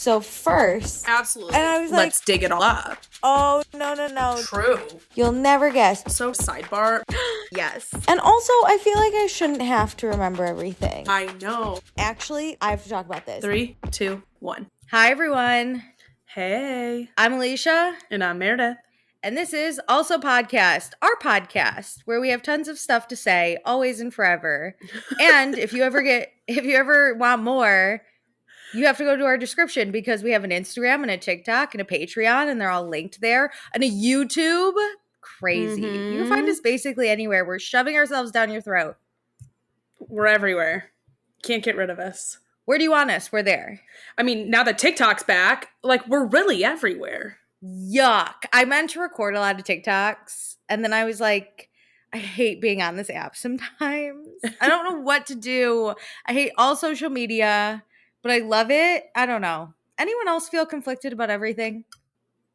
So first, Absolutely. and I was Let's dig it all up. oh, no. True. You'll never guess. So sidebar. Yes. And also, I feel like I shouldn't have to remember everything. I know. Actually, I have to talk about this. 3, 2, 1. Hi, everyone. Hey. I'm Alicia. And I'm Meredith. And this is Also Podcast, our podcast, where we have tons of stuff to say, always and forever. And if you ever want more, you have to go to our description because we have an Instagram and a TikTok and a Patreon, and they're all linked there. And a YouTube. Crazy. You can find us basically anywhere. We're shoving ourselves down your throat. We're everywhere. Can't get rid of us. Where do you want us? We're there. I mean, now that TikTok's back, like, we're really everywhere. Yuck. I meant to record a lot of TikToks, and then I was like, I hate being on this app sometimes. I don't know what to do. I hate all social media, but I love it. I don't know. Anyone else feel conflicted about everything?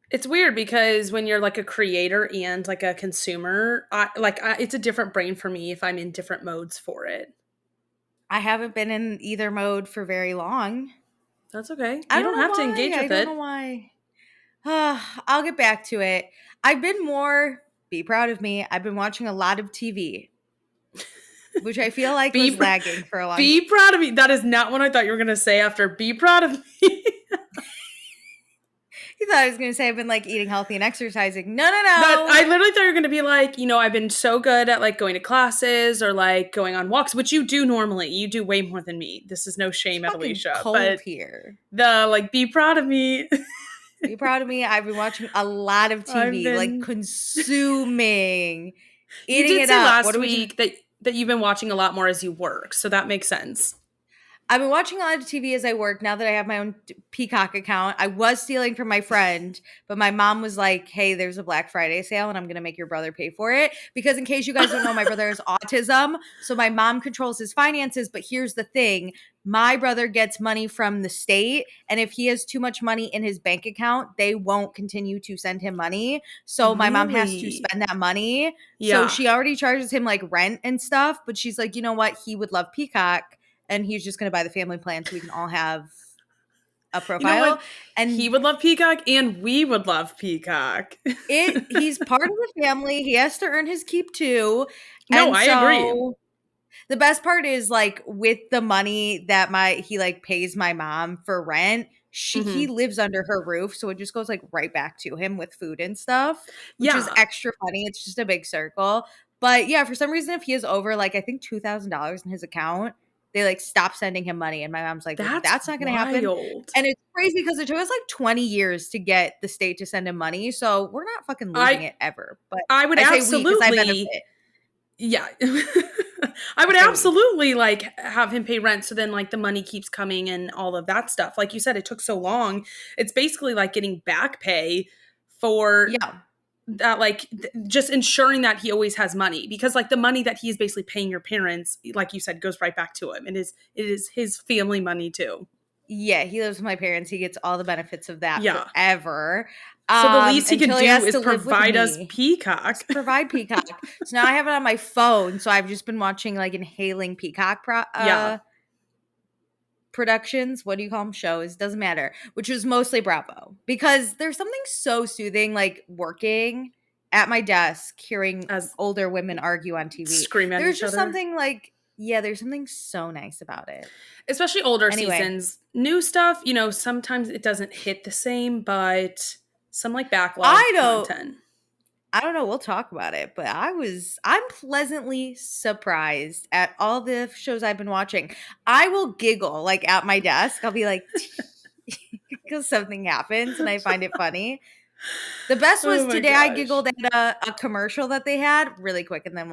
It's weird because when you're like a creator and like a consumer, it's a different brain for me if I'm in different modes for it. I haven't been in either mode for very long. That's okay. You don't have to engage with it. I don't know why. I'll get back to it. I've been more, be proud of me, I've been watching a lot of TV, which I feel like was lagging for a long time. Be proud of me. That is not what I thought you were going to say after be proud of me. You thought I was going to say I've been like eating healthy and exercising. No. I literally thought you were going to be like, I've been so good at like going to classes or like going on walks, which you do normally. You do way more than me. This is no shame at Alicia. Cold but here. Be proud of me. Be proud of me. I've been watching a lot of TV, like consuming, eating it up. You did say last week that you've been watching a lot more as you work, so that makes sense. I've been watching a lot of TV as I work now that I have my own Peacock account. I was stealing from my friend, but my mom was like, hey, there's a Black Friday sale and I'm going to make your brother pay for it. Because in case you guys don't know, my brother has autism. So my mom controls his finances. But here's the thing. My brother gets money from the state. And if he has too much money in his bank account, they won't continue to send him money. So my mom has to spend that money. Yeah. So she already charges him like rent and stuff. But she's like, you know what? He would love Peacock. And he's just going to buy the family plan so we can all have a profile. You know and he would love Peacock and we would love Peacock. He's part of the family. He has to earn his keep too. No, I agree. The best part is like with the money that he like pays my mom for rent, he lives under her roof. So it just goes like right back to him with food and stuff, which is extra funny. It's just a big circle. But yeah, for some reason, if he is over like, I think $2,000 in his account, they like stop sending him money. And my mom's like, that's not going to happen. And it's crazy because it took us like 20 years to get the state to send him money. So we're not fucking losing it ever. But I would absolutely. Yeah. I would absolutely like have him pay rent. So then like the money keeps coming and all of that stuff. Like you said, it took so long. It's basically like getting back pay for that, like just ensuring that he always has money, because like the money that he is basically paying your parents, like you said, goes right back to him. It is his family money too. Yeah, he lives with my parents. He gets all the benefits of that forever. So the least he can do is provide us Peacock. Provide Peacock. So now I have it on my phone. So I've just been watching like inhaling Peacock productions. What do you call them? Shows. Doesn't matter. Which was mostly Bravo. Because there's something so soothing like working at my desk, hearing as older women argue on TV. Scream at each other. There's just something like, there's something so nice about it. Especially older seasons. New stuff, sometimes it doesn't hit the same, but some like backlog content. I don't know. We'll talk about it, but I'm pleasantly surprised at all the shows I've been watching. I will giggle like at my desk. I'll be like, because something happens and I find it funny. The best was today. I giggled at a commercial that they had really quick. And then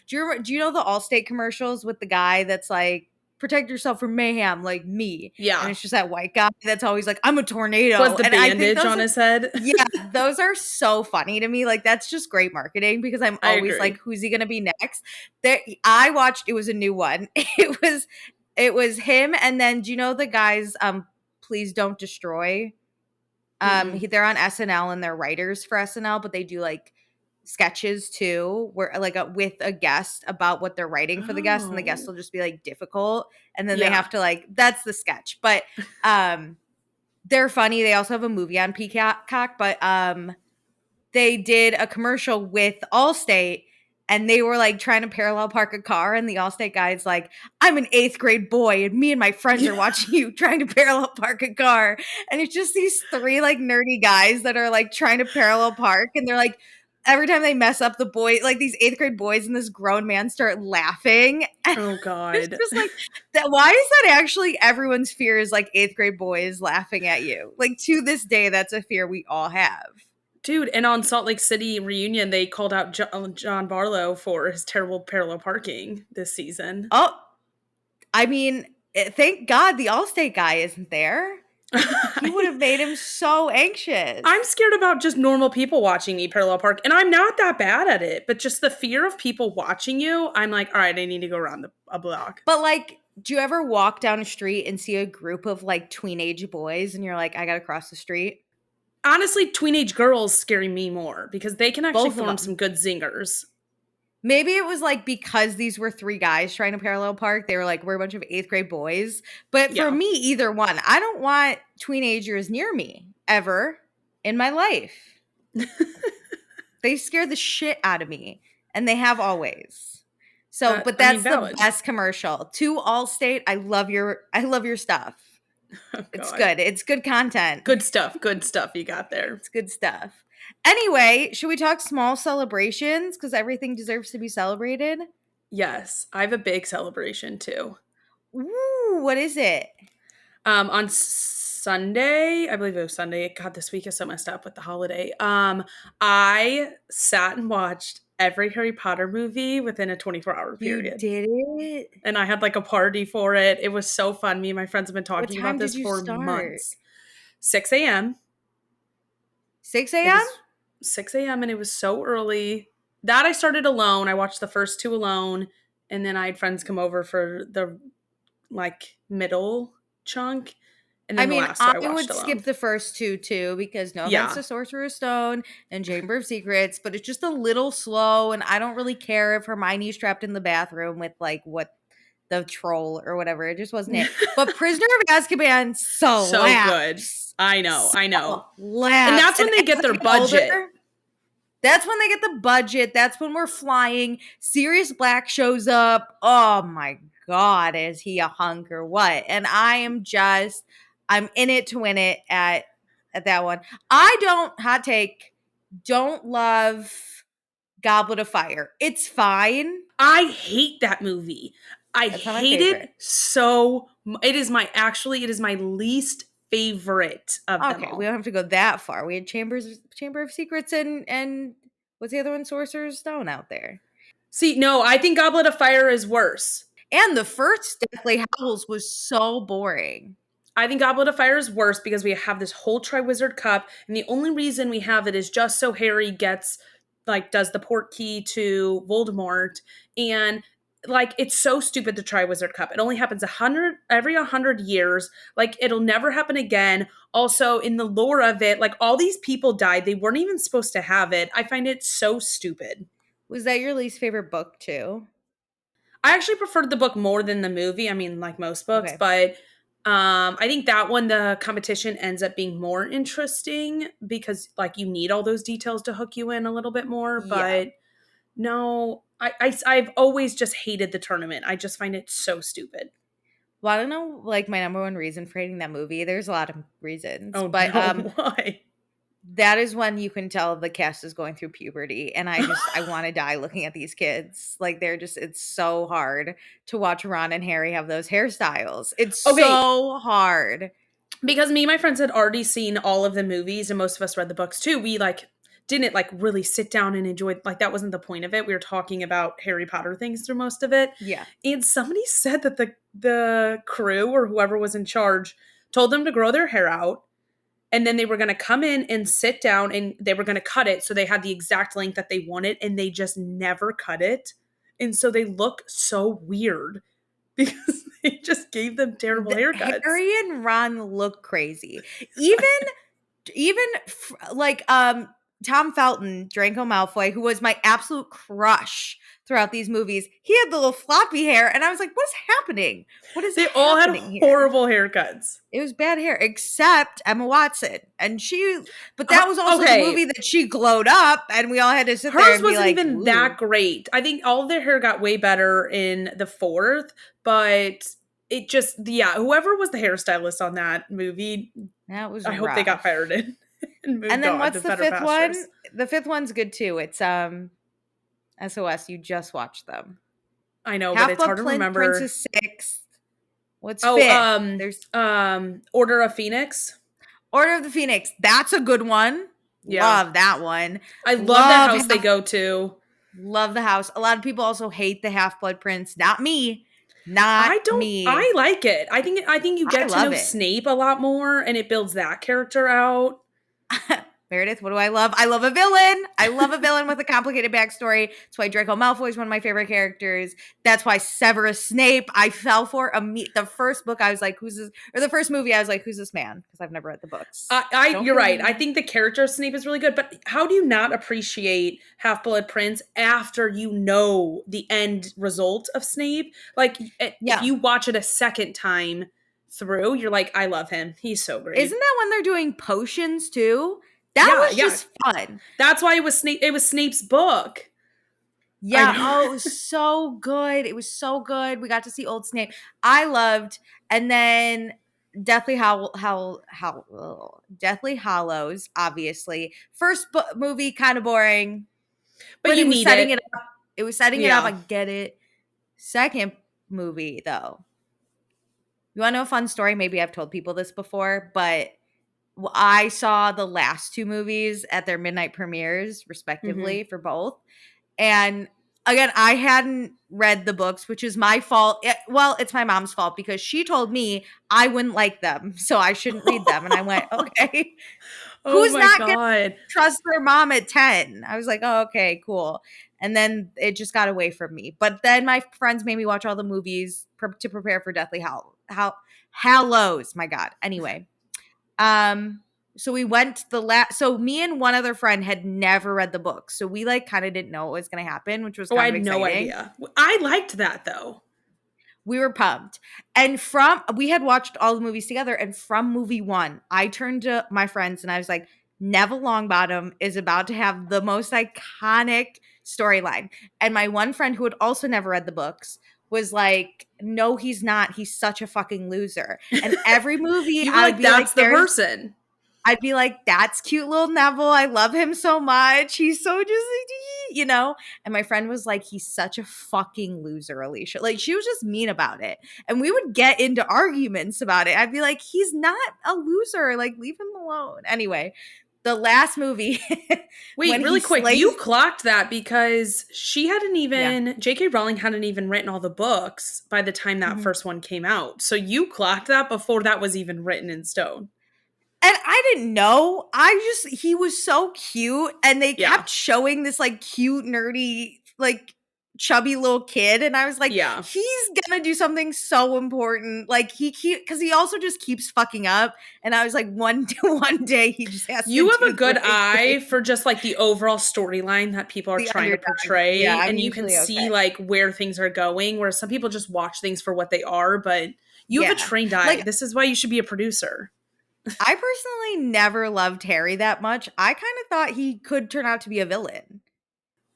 do you know the Allstate commercials with the guy that's like, protect yourself from mayhem, like me. Yeah. And it's just that white guy that's always like, I'm a tornado. Was the bandage on his head? Yeah. Those are so funny to me. Like, that's just great marketing because I'm always like, who's he going to be next? I watched, it was a new one. It was him. And then do you know the guys, Please Don't Destroy? They're on SNL and they're writers for SNL, but they do like sketches too, where like with a guest about what they're writing for the guest, and the guest will just be like difficult, and then they have to like, that's the sketch. But They're funny. They also have a movie on Peacock, but they did a commercial with Allstate, and they were like trying to parallel park a car, and the Allstate guy's like, I'm an 8th grade boy and me and my friends are watching you trying to parallel park a car. And it's just these 3 like nerdy guys that are like trying to parallel park, and they're like, every time they mess up, the boy, like these 8th grade boys and this grown man start laughing. Oh It's God. just like that. Why is that actually everyone's fear, is like 8th grade boys laughing at you? Like to this day, that's a fear we all have. Dude, and on Salt Lake City reunion, they called out John Barlow for his terrible parallel parking this season. Oh, I mean, thank God the Allstate guy isn't there. He would have made him so anxious. I'm scared about just normal people watching me parallel park, and I'm not that bad at it, but just the fear of people watching you, I'm like, all right, I need to go around a block. But like, do you ever walk down a street and see a group of like tweenage boys and you're like, I gotta cross the street? Honestly, tweenage girls scare me more because they can actually Both of form them. some good zingers. Maybe it was like because these were 3 guys trying to parallel park, they were like, we're a bunch of 8th grade boys. But for Yeah. me, either one. I don't want teenagers near me ever in my life. They scare the shit out of me, and they have always. So, but that's the best commercial. To Allstate, I love your stuff. Oh, it's good. It's good content. Good stuff. Good stuff you got there. It's good stuff. Anyway, should we talk small celebrations? Because everything deserves to be celebrated. Yes, I have a big celebration too. Ooh, what is it? On Sunday, I believe it was Sunday. God, this week is so messed up with the holiday. I sat and watched every Harry Potter movie within a 24-hour period. You did it? And I had like a party for it. It was so fun. Me and my friends have been talking about this for months. 6 a.m. 6 a.m.? 6 a.m. and it was so early. That I started alone. I watched the first 2 alone. And then I had friends come over for the like middle chunk. And then the last two I would skip the first 2 too, because no offense to Sorcerer's Stone and Chamber of Secrets, but it's just a little slow, and I don't really care if Hermione's trapped in the bathroom with like what the troll or whatever. It just wasn't it. But Prisoner of Azkaban, so good. I know. And that's when they get their budget. That's when they get the budget. That's when we're flying. Sirius Black shows up. Oh my God, is he a hunk or what? And I'm in it to win it at that one. Hot take, don't love Goblet of Fire. It's fine. I hate that movie. I hate it so. It is my least favorite of them all. We don't have to go that far. We had Chamber of Secrets and what's the other one? Sorcerer's Stone out there. See, no, I think Goblet of Fire is worse. And the first Deathly Hallows was so boring. I think Goblet of Fire is worse because we have this whole Triwizard Cup, and the only reason we have it is just so Harry does the port key to Voldemort, and like it's so stupid, the Triwizard Cup. It only happens every 100 years. Like it'll never happen again. Also, in the lore of it, like all these people died. They weren't even supposed to have it. I find it so stupid. Was that your least favorite book too? I actually preferred the book more than the movie. I mean, like most books, but I think that one, the competition ends up being more interesting because like you need all those details to hook you in a little bit more. But no, I've always just hated the tournament. I just find it so stupid. Well, I don't know, like my number one reason for hating that movie. There's a lot of reasons. Oh, but no, why? That is when you can tell the cast is going through puberty, and I want to die looking at these kids. Like it's so hard to watch Ron and Harry have those hairstyles. It's so hard. Because me and my friends had already seen all of the movies, and most of us read the books too. We didn't really sit down and enjoy it. Like that wasn't the point of it. We were talking about Harry Potter things through most of it. Yeah. And somebody said that the crew or whoever was in charge told them to grow their hair out. And then they were going to come in and sit down and they were going to cut it so they had the exact length that they wanted, and they just never cut it. And so they look so weird because they just gave them terrible haircuts. Harry and Ron look crazy. Even Tom Felton, Draco Malfoy, who was my absolute crush throughout these movies, he had the little floppy hair, and I was like, what is happening? What is They all had happening here? horrible haircuts. It was bad hair, except Emma Watson. And but that was also the movie that she glowed up, and we all had to sit there and be like, hers wasn't even that great. I think all of their hair got way better in the fourth, but it just, whoever was the hairstylist on that movie, that was I hope they got fired in. And then what's the fifth one? The fifth one's good too. It's SOS. You just watched them. I know, but it's hard to remember. Princess Sixth. What's fifth? There's Order of Phoenix. Order of the Phoenix. That's a good one. Yeah. Love that one. I love that house they go to. Love the house. A lot of people also hate the Half-Blood Prince. Not me. Me. I like it. I think you get to know Snape a lot more, and it builds that character out. Meredith, what do I love? I love a villain. I love a villain with a complicated backstory. That's why Draco Malfoy is one of my favorite characters. That's why Severus Snape, I fell for. The first book, I was like, who's this? Or the first movie, I was like, who's this man? Because I've never read the books. You're right. I think the character of Snape is really good. But how do you not appreciate Half-Blood Prince after you know the end result of Snape? Like, if you watch it a second time through, you're like, I love him. He's so great. Isn't that when they're doing potions too? That was just fun. That's why it was Snape. It was Snape's book. Yeah. Oh, it was so good. It was so good. We got to see old Snape. I loved. And then Deathly Hallows, obviously. First movie, kind of boring. But you need setting it up. It was setting it up. I get it. Second movie, though. You want to know a fun story? Maybe I've told people this before, but I saw the last two movies at their midnight premieres, respectively, for both. And again, I hadn't read the books, which is my fault. Well, it's my mom's fault because she told me I wouldn't like them, so I shouldn't read them. And I went, okay. Who's not going to trust their mom at 10? I was like, oh, okay, cool. And then it just got away from me. But then my friends made me watch all the movies to prepare for Deathly Hallows. My God. Anyway. So we went so me and one other friend had never read the book. So we kind of didn't know what was going to happen, which was kind of exciting. I had no idea. I liked that though. We were pumped. And we had watched all the movies together, and from movie one, I turned to my friends and I was like, Neville Longbottom is about to have the most iconic storyline. And my one friend who had also never read the books was like, no, he's not. He's such a fucking loser. And every movie, I'd be that's the person. I'd be like, that's cute little Neville. I love him so much. He's so just, And my friend was like, he's such a fucking loser, Alicia. She was just mean about it. And we would get into arguments about it. I'd be like, he's not a loser. Leave him alone. Anyway, the last movie. Wait, really quick. You clocked that because she hadn't even, J.K. Rowling hadn't even written all the books by the time that first one came out. So you clocked that before that was even written in stone. And I didn't know. He was so cute. And they kept showing this cute, nerdy, chubby little kid. And I was like, he's going to do something so important. Because he also just keeps fucking up. And I was like, one day he just has to. You have a good eye for just the overall storyline that people are trying to portray. Yeah, and you can see where things are going, where some people just watch things for what they are. But you have a trained eye. This is why you should be a producer. I personally never loved Harry that much. I kind of thought he could turn out to be a villain.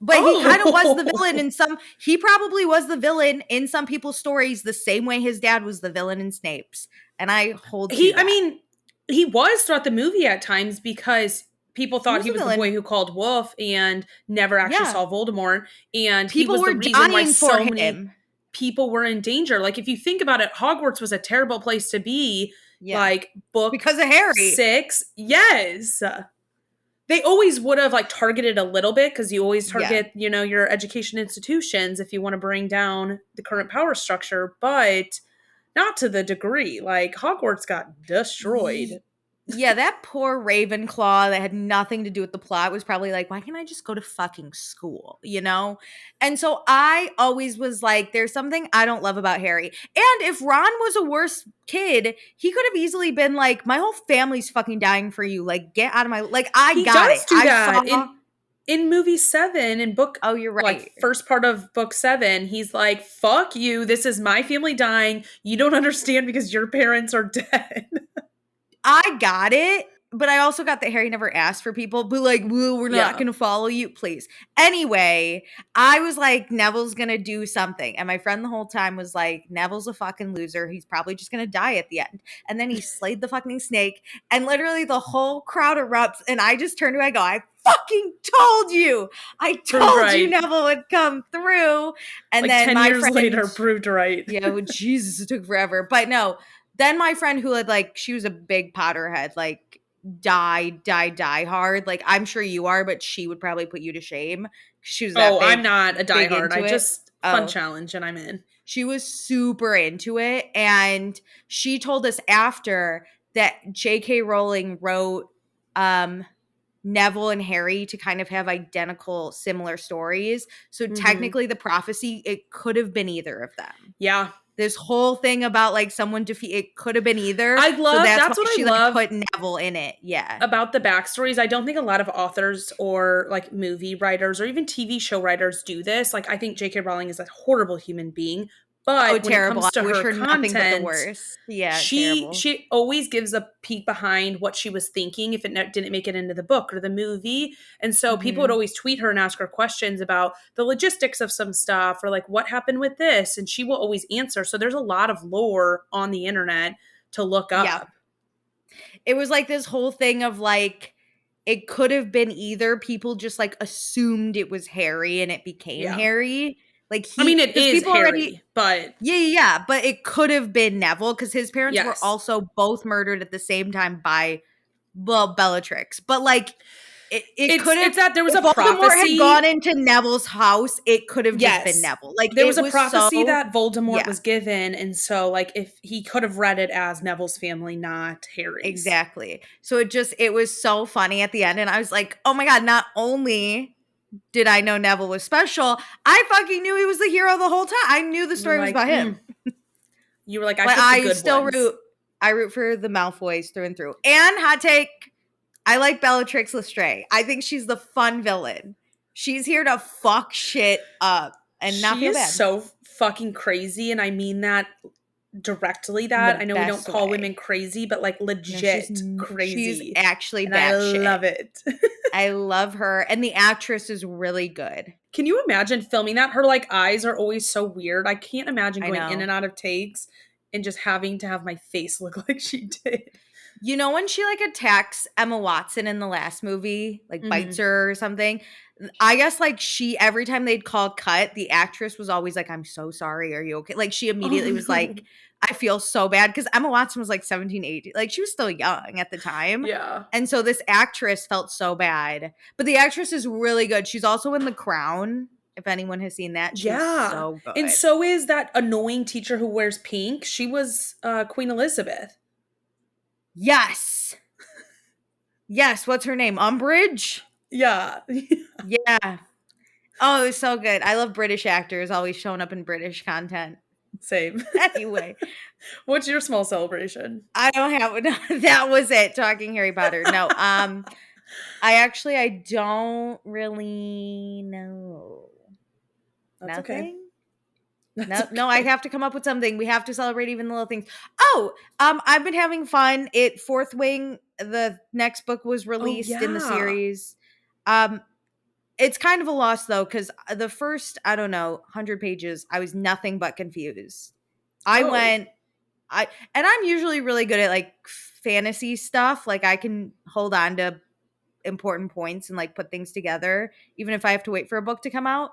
But he kind of was the villain he probably was the villain in some people's stories the same way his dad was the villain in Snape's. And I hold to that. I mean, he was throughout the movie at times because people thought he was the boy who called Wolf and never actually saw Voldemort. And people he was were the reason why so many people were in danger. If you think about it, Hogwarts was a terrible place to be. Yeah. Book because of Harry 6. Yes. They always would have targeted a little bit because you always target, your education institutions if you want to bring down the current power structure, but not to the degree. Hogwarts got destroyed. Yeah, that poor Ravenclaw that had nothing to do with the plot was probably like, why can't I just go to fucking school, you know? And so I always was like, there's something I don't love about Harry. And if Ron was a worse kid, he could have easily been like, my whole family's fucking dying for you. Like, get out of my, like, I He got it. does do I that saw, in movie 7, in book, oh, you're like, right. first part of book 7. He's like, fuck you, this is my family dying, you don't understand because your parents are dead. I got it, but I also got that Harry never asked for people, but like, well, we're not Yeah. going to follow you, please. Anyway, I was like, Neville's going to do something. And my friend the whole time was like, Neville's a fucking loser. He's probably just going to die at the end. And then he slayed the fucking snake, and literally the whole crowd erupts. And I just turned to him, I go, I fucking told you. I Proved told you right. Neville would come through. And Like then 10 my years friend, later, proved right. yeah, well, Jesus, it took forever. But no, then my friend who had like, she was a big Potterhead, like die hard. Like I'm sure you are, but she would probably put you to shame. She was that Oh, I'm big, not a big diehard. I into it. just fun Oh, challenge and I'm in. she was super into it. And she told us after that J.K. Rowling wrote Neville and Harry to kind of have identical, similar stories. So technically the prophecy, it could have been either of them. Yeah. This whole thing about like someone defeat, it could have been either. I love, so that's why what I she love like put Neville in it. Yeah. about the backstories. I don't think a lot of authors or like movie writers or even TV show writers do this. Like I think J.K. Rowling is a horrible human being, Oh, but when it terrible. comes to I wish her her nothing but the content, worst. Yeah, she terrible. she always gives a peek behind what she was thinking if it didn't make it into the book or the movie. And so people would Mm-hmm. always tweet her and ask her questions about the logistics of some stuff or like what happened with this, and she will always answer. So there's a lot of lore on the internet to look Yeah. up. It was like this whole thing of like, it could have been either. People just like assumed it was Harry and it became Yeah. Harry. Like I mean, it because is people already, Harry, but yeah, but it could have been Neville because his parents were yes. also both murdered at the same time by, well, Bellatrix. But like, it could have. It's that there was If a Voldemort had gone prophecy. into Neville's house, it could have just been Yes. Neville. Like There was it a was prophecy so, that Voldemort yeah, was given, and so like if he could have read it as Neville's family, not Harry's. exactly. So it was so funny at the end, and I was like, oh my god! Not only did I know Neville was special, I fucking knew he was the hero the whole time. I knew the story was about him. You were like, I But picked the I good still ones. root for the Malfoys through and through. And hot take, I like Bellatrix Lestrange. I think she's the fun villain. She's here to fuck shit up and not She feel is bad. so fucking crazy, and I mean that directly. In That the I know we don't best call way. women crazy, but like No, legit she's crazy. actually And I batshit. love it. I love her, and the actress is really good. Can you imagine filming that? Her like eyes are always so weird. I can't imagine I going in know. and out of takes and just having to have my face look like she did. You know when she like attacks Emma Watson in the last movie, like bites her or something? I guess like she every time they'd call cut, the actress was always like, I'm so sorry, are you okay? Like she immediately was like, I feel so bad because Emma Watson was like 17, 18. Like she was still young at the time. Yeah. And so this actress felt so bad. But the actress is really good. She's also in The Crown. If anyone has seen that, she's so good. And so is that annoying teacher who wears pink. She was Queen Elizabeth. Yes. Yes, what's her name? Umbridge? Yeah. Yeah. Oh, it was so good. I love British actors always showing up in British content. Same. Anyway, What's your small celebration? I don't have that was it. Talking Harry Potter. No. I don't really know. That's Nothing. okay. No, I have to come up with something. We have to celebrate even the little things. Oh, I've been having fun. Fourth Wing, the next book was released in the series. It's kind of a loss though, because the first, I don't know, 100 pages, I was nothing but confused. And I'm usually really good at like fantasy stuff. Like I can hold on to important points and like put things together, even if I have to wait for a book to come out.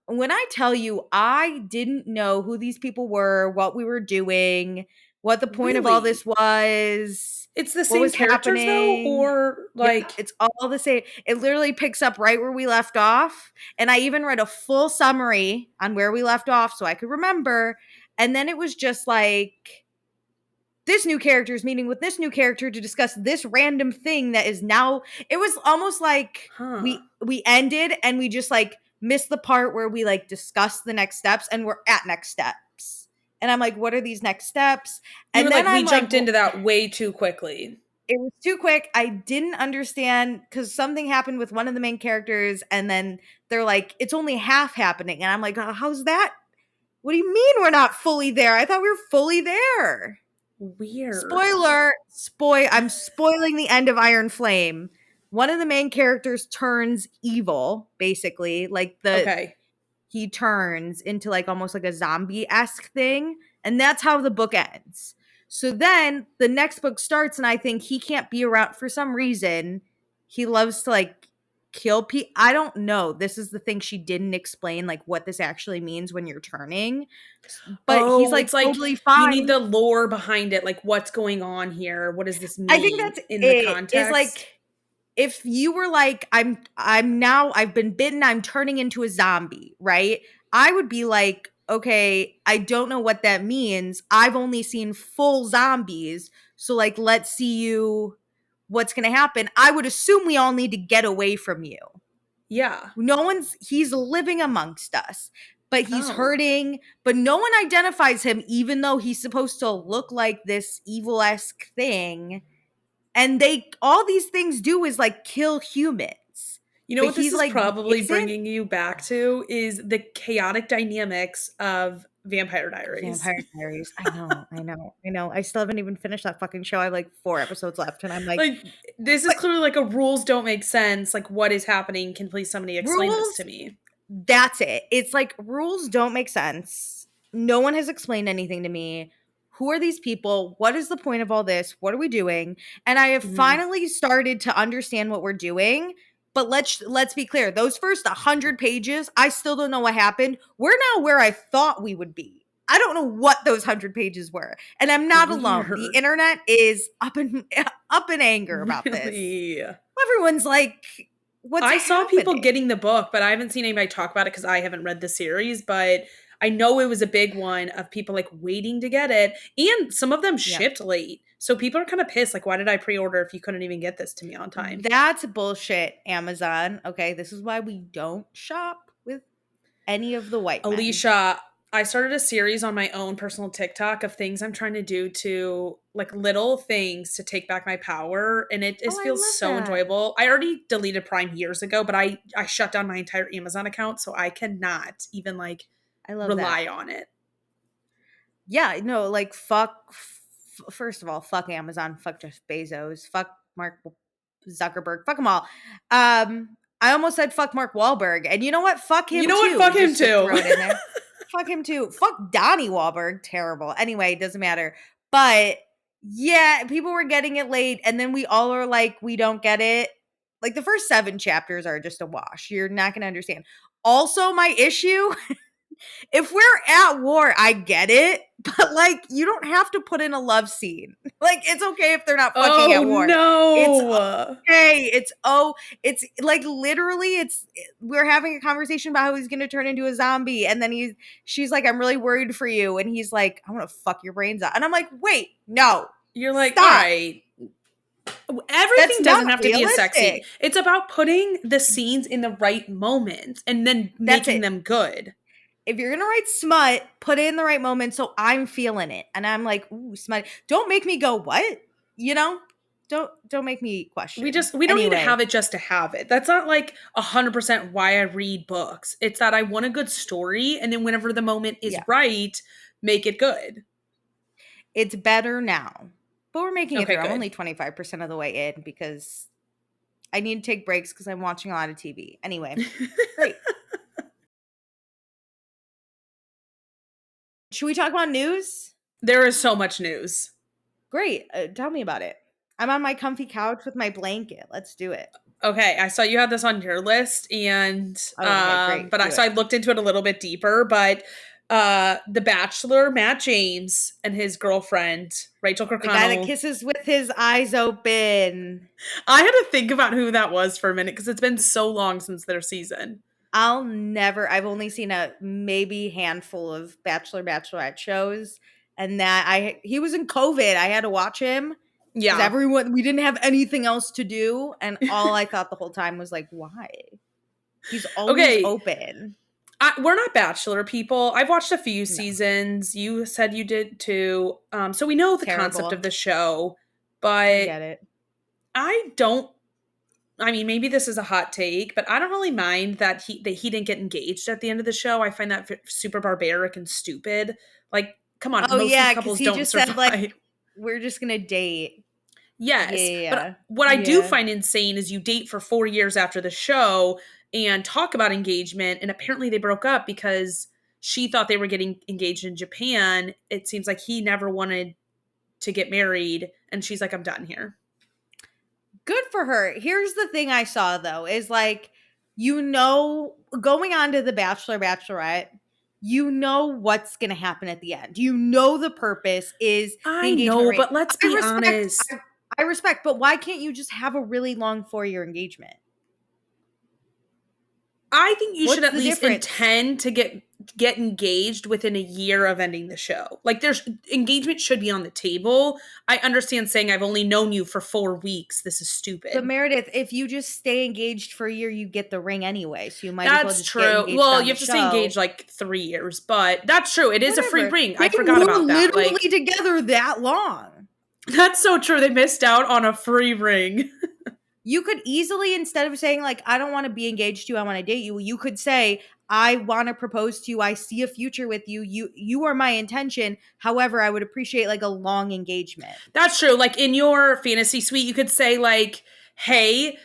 When I tell you, I didn't know who these people were, what we were doing, what the point of all this was. It's the what same was characters happening. though, or like Yeah, it's all the same. It literally picks up right where we left off. And I even read a full summary on where we left off so I could remember. And then it was just like, this new character is meeting with this new character to discuss this random thing that is now. It was almost like we ended and we just like missed the part where we like discussed the next steps and we're at next steps. And I'm like, what are these next steps? You And were then like, we I'm jumped like, into that way too quickly. it was too quick. I didn't understand because something happened with one of the main characters, and then they're like, it's only half happening. And I'm like, how's that? What do you mean we're not fully there? I thought we were fully there. Weird. Spoiler, I'm spoiling the end of Iron Flame. One of the main characters turns evil, basically. Like he turns into like almost like a zombie-esque thing. And that's how the book ends. So then the next book starts, and I think he can't be around for some reason. He loves to like kill people. I don't know. This is the thing she didn't explain, like what this actually means when you're turning. But he's like it's like totally fine. You need the lore behind it. Like, what's going on here? What does this mean? I think that's in the context. Is like if you were like, I've been bitten, I'm turning into a zombie, right? I would be like, okay, I don't know what that means. I've only seen full zombies. So like, let's see what's going to happen. I would assume we all need to get away from you. Yeah. He's living amongst us, but he's hurting, but no one identifies him, even though he's supposed to look like this evil-esque thing. And all these things do is like kill humans. You know what this is probably bringing you back to is the chaotic dynamics of Vampire Diaries. Vampire Diaries. I know. I still haven't even finished that fucking show. I have like 4 episodes left, and I'm like this is clearly like a rules don't make sense. Like, what is happening? Can please somebody explain this to me? That's it. It's like rules don't make sense. No one has explained anything to me. Who are these people? What is the point of all this? What are we doing? And I have finally started to understand what we're doing. But let's be clear. Those first 100 pages, I still don't know what happened. We're now where I thought we would be. I don't know what those 100 pages were. And I'm not alone. The internet is up in anger about this. Everyone's like, what's happening? Saw people getting the book, but I haven't seen anybody talk about it because I haven't read the series. But I know it was a big one of people like waiting to get it. And some of them shipped late. So people are kind of pissed. Like, why did I pre-order if you couldn't even get this to me on time? That's bullshit, Amazon. Okay, this is why we don't shop with any of the white men. Alicia, I started a series on my own personal TikTok of things I'm trying to do to like little things to take back my power. And it feels so enjoyable. I already deleted Prime years ago, but I shut down my entire Amazon account. So I cannot even like rely on it. Yeah, no, like first of all, fuck Amazon, fuck Jeff Bezos, fuck Mark Zuckerberg, fuck them all. I almost said fuck Mark Wahlberg, and you know what? Fuck him. You know what? Fuck him too. Fuck him too. Fuck Donnie Wahlberg. Terrible. Anyway, it doesn't matter. But yeah, people were getting it late, and then we all are like, we don't get it. Like the first 7 chapters are just a wash. You're not going to understand. Also, my issue. If we're at war, I get it, but like you don't have to put in a love scene. Like it's okay if they're not fucking at war. No. It's okay. It's like literally we're having a conversation about how he's going to turn into a zombie, and then she's like, I'm really worried for you, and he's like, I want to fuck your brains out. And I'm like, wait, no. You're like, all right. Everything doesn't have to be a sex scene. It's about putting the scenes in the right moment and then making them good. If you're going to write smut, put it in the right moment so I'm feeling it. And I'm like, ooh, smut. Don't make me go, what? You know? Don't make me question. We don't need to have it just to have it. That's not like 100% why I read books. It's that I want a good story, and then whenever the moment is right, make it good. It's better now. But we're making it through. I'm only 25% of the way in because I need to take breaks because I'm watching a lot of TV. Anyway, great. Should we talk about news? There is so much news. Great. Tell me about it. I'm on my comfy couch with my blanket. Let's do it. Okay. I saw you had this on your list, and great. But I looked into it a little bit deeper. But The Bachelor, Matt James, and his girlfriend, Rachel Kirkconnell. The guy that kisses with his eyes open. I had to think about who that was for a minute because it's been so long since their season. I've only seen a maybe handful of Bachelor, Bachelorette shows. and that he was in COVID. I had to watch him because Yeah. we didn't have anything else to do, and all I thought the whole time was like, why? He's always Okay. open. We're not Bachelor people. I've watched a few seasons. You said you did too. So we know the concept of the show, but Get it. I mean, maybe this is a hot take, but I don't really mind that he didn't get engaged at the end of the show. I find that super barbaric and stupid. Like, come on, Oh most of these yeah, because couples he don't just survive. said like, we're just gonna date. Yes, Yeah. but what I do find insane is you date for 4 years after the show and talk about engagement, and apparently they broke up because she thought they were getting engaged in Japan. It seems like he never wanted to get married, and she's like, I'm done here. Good for her. Here's the thing I saw though, is like, going on to the Bachelor, Bachelorette, you know what's gonna happen at the end. You know the purpose is the I engagement know, ring. but let's be honest. I respect, but why can't you just have a really long 4-year engagement? I think you should What's at the least difference? intend to get engaged within a year of ending the show. Like, there's engagement should be on the table. I understand saying I've only known you for 4 weeks. This is stupid. But Meredith, if you just stay engaged for a year, you get the ring anyway. So you might as well That's just true. get engaged. Well, on you have the to stay engaged show. like 3 years, but that's true. It is a free Whatever. ring. They I forgot about that. Literally Like, together that long. that's so true. They missed out on a free ring. You could easily, instead of saying like, I don't want to be engaged to you, I want to date you, you could say, I want to propose to you, I see a future with you, you are my intention. However, I would appreciate like a long engagement. That's true. Like, in your fantasy suite, you could say like, hey,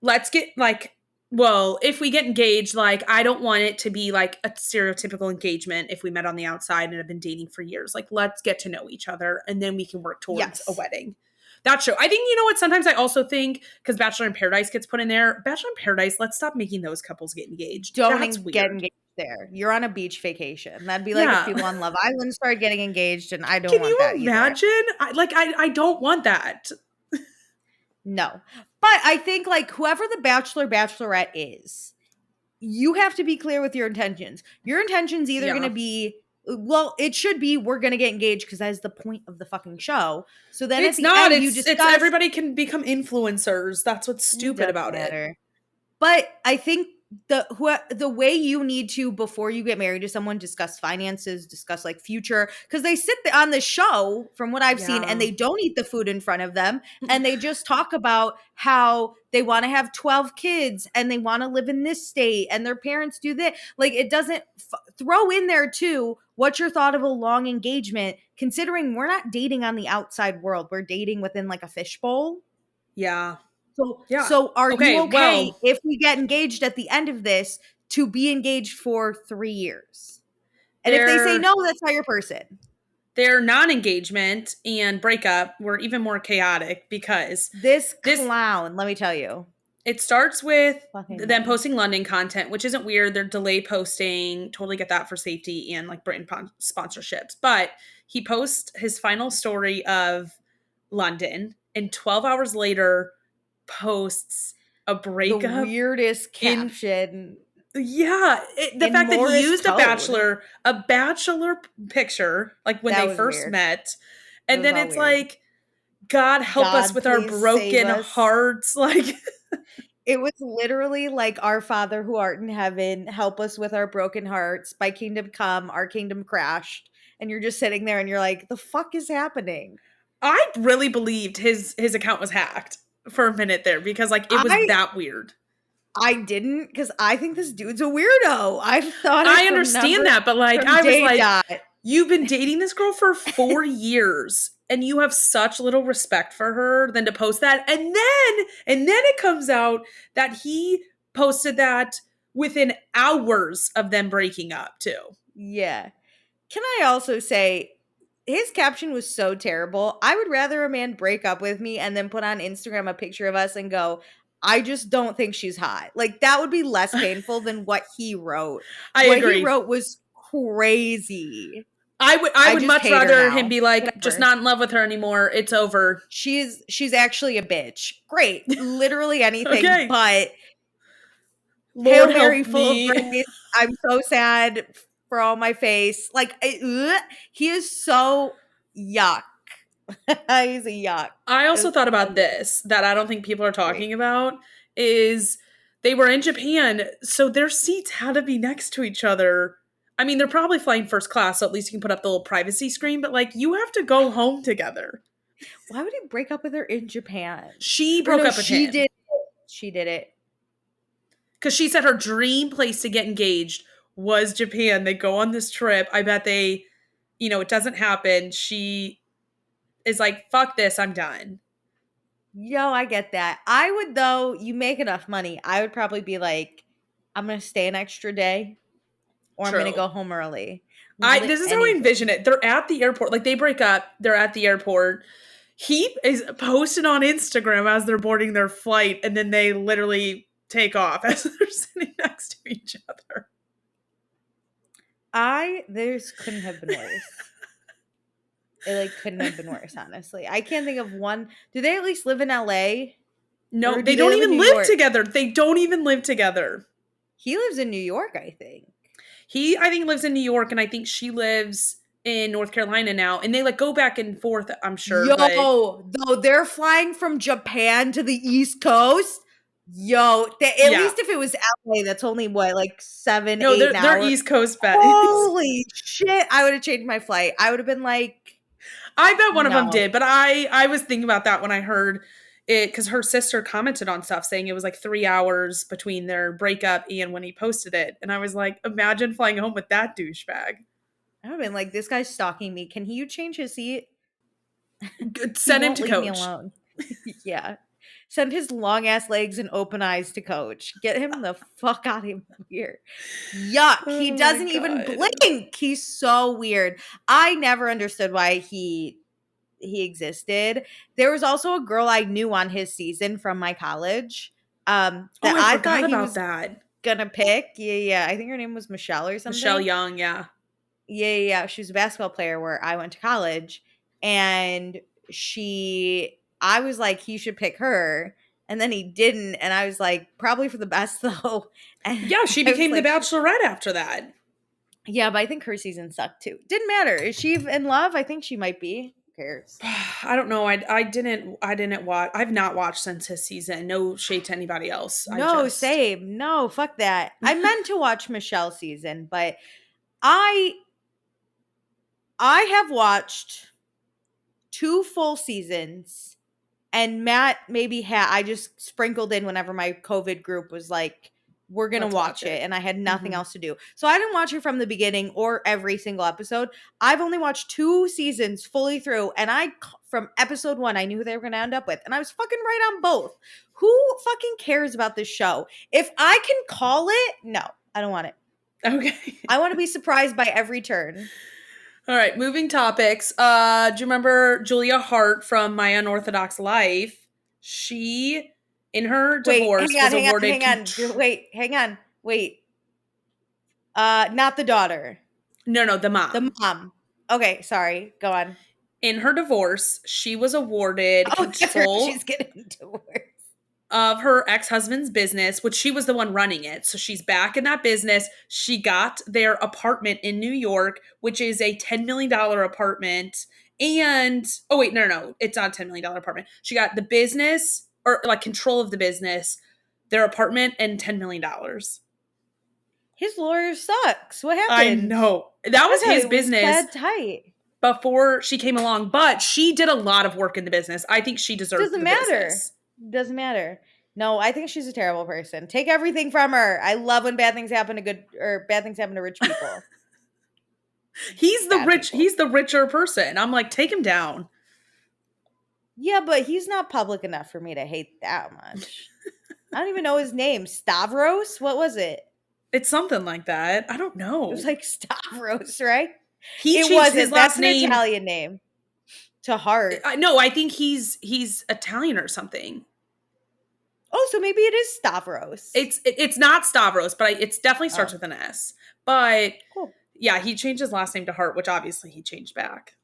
let's get like, well, if we get engaged, like, I don't want it to be like a stereotypical engagement if we met on the outside and have been dating for years. Like, let's get to know each other and then we can work towards a wedding. That's true. I think, you know what, sometimes I also think, because Bachelor in Paradise gets put in there, Bachelor in Paradise, let's stop making those couples get engaged. That's weird. Get engaged there. You're on a beach vacation. That'd be like if people on Love Island started getting engaged, and I don't want that either. Can you imagine? I don't want that. No. But I think like whoever the Bachelor, Bachelorette is, you have to be clear with your intentions. Your intention's either going to be, well, it should be, we're going to get engaged because that is the point of the fucking show. So then it's not. It's everybody can become influencers. That's what's stupid about it. But I think the way you need to, before you get married to someone, discuss finances, discuss like future, because they sit on the show from what I've seen and they don't eat the food in front of them, and they just talk about how they want to have 12 kids and they want to live in this state and their parents do that. Like, it doesn't throw in there too, what's your thought of a long engagement, considering we're not dating on the outside world, we're dating within like a fishbowl. So are you okay if we get engaged at the end of this to be engaged for 3 years? And if they say no, that's not your person. Their non-engagement and breakup were even more chaotic because this clown, let me tell you. It starts with them posting London content, which isn't weird. They're delay posting. Totally get that for safety and like brand sponsorships. But he posts his final story of London, and 12 hours later posts a breakup. The weirdest caption. The fact that he used a bachelor picture, like when they first met. And then it's like, God help us with our broken hearts. Like, it was literally like, our Father who art in heaven, help us with our broken hearts. Thy kingdom come, our kingdom crashed. And you're just sitting there and you're like, the fuck is happening? I really believed his account was hacked for a minute there because like it was that weird. I didn't, because I think this dude's a weirdo. I understand that, but like I was like, you've been dating this girl for 4 years and you have such little respect for her than to post that. And then it comes out that he posted that within hours of them breaking up too. Yeah. Can I also say, his caption was so terrible. I would rather a man break up with me and then put on Instagram a picture of us and go, I just don't think she's hot. Like, that would be less painful than what he wrote. What he wrote was crazy. I would much rather him be like, just not in love with her anymore. It's over. She's actually a bitch. Great. Literally anything but Lord Hail Mary help full me. of grace. I'm so sad for all my face. Like, he is so yuck. He's a yuck. I also thought about this that I don't think people are talking about is they were in Japan, so their seats had to be next to each other. I mean, they're probably flying first class, so at least you can put up the little privacy screen, but like you have to go home together. Why would he break up with her in Japan? She broke up with him. She did it. Because she said her dream place to get engaged was Japan. They go on this trip. I bet they, it doesn't happen. She is like, fuck this, I'm done. Yo, I get that. I would, though, you make enough money, I would probably be like, I'm going to stay an extra day or True. I'm going to go home early. This is how I envision it. They're at the airport. Like, they break up. They're at the airport. He is posted on Instagram as they're boarding their flight, and then they literally take off as they're sitting next to each other. This couldn't have been worse. It couldn't have been worse, honestly. I can't think of one. Do they at least live in LA? No, they don't even live together. They don't even live together. He lives in New York, I think. I think, lives in New York, and I think she lives in North Carolina now. And they go back and forth, I'm sure. Though they're flying from Japan to the East Coast. At least if it was LA, that's only 7, 8 hours. They're East Coast bets. Holy shit! I would have changed my flight. I would have been like, I bet one of them did, but I was thinking about that when I heard it because her sister commented on stuff saying it was 3 hours between their breakup and when he posted it, and I was like, imagine flying home with that douchebag. I would have been like, this guy's stalking me. Can you change his seat? Send him to leave Coach. Me alone. Yeah. Send his long ass legs and open eyes to Coach. Get him the fuck out of here. Yuck. He doesn't even blink. He's so weird. I never understood why he existed. There was also a girl I knew on his season from my college. That I thought he was gonna pick. Yeah. I think her name was Michelle or something. Michelle Young, yeah. Yeah. She was a basketball player where I went to college. And I was like, he should pick her. And then he didn't. And I was like, probably for the best, though. And yeah, she became the Bachelorette after that. Yeah, but I think her season sucked, too. Didn't matter. Is she in love? I think she might be. Who cares? I don't know. I didn't watch. I've not watched since his season. No shade to anybody else. Same. No, fuck that. I meant to watch Michelle's season, but I have watched 2 full seasons, and Matt maybe I just sprinkled in whenever my COVID group was like, we're going to watch it. And I had nothing else to do. So I didn't watch it from the beginning or every single episode. I've only watched 2 seasons fully through. And from episode 1, I knew who they were going to end up with. And I was fucking right on both. Who fucking cares about this show? If I can call it, no, I don't want it. Okay. I want to be surprised by every turn. All right, moving topics. Do you remember Julia Hart from My Unorthodox Life? She, in her divorce, was awarded... Hang on. Wait. Not the daughter. No, the mom. The mom. Okay, sorry. Go on. In her divorce, she was awarded control... She's getting divorced. Of her ex-husband's business, which she was the one running it. So she's back in that business. She got their apartment in New York, which is a $10 million apartment. And, oh wait, no, it's not a $10 million apartment. She got the business, or control of the business, their apartment, and $10 million. His lawyer sucks. What happened? I know. That was his business. Bad tight. Before she came along, but she did a lot of work in the business. I think she deserves the business. Doesn't matter. No, I think she's a terrible person. Take everything from her. I love when bad things happen to rich people. He's the richer person. I'm like, take him down. Yeah, but he's not public enough for me to hate that much. I don't even know his name. Stavros? What was it? It's something like that. I don't know. It was like Stavros, right? It was his last name. That's an Italian name. To Hart. No, I think he's Italian or something. Oh, so maybe it is Stavros. It's not Stavros, but it definitely starts with an S. But cool. Yeah, he changed his last name to Hart, which obviously he changed back.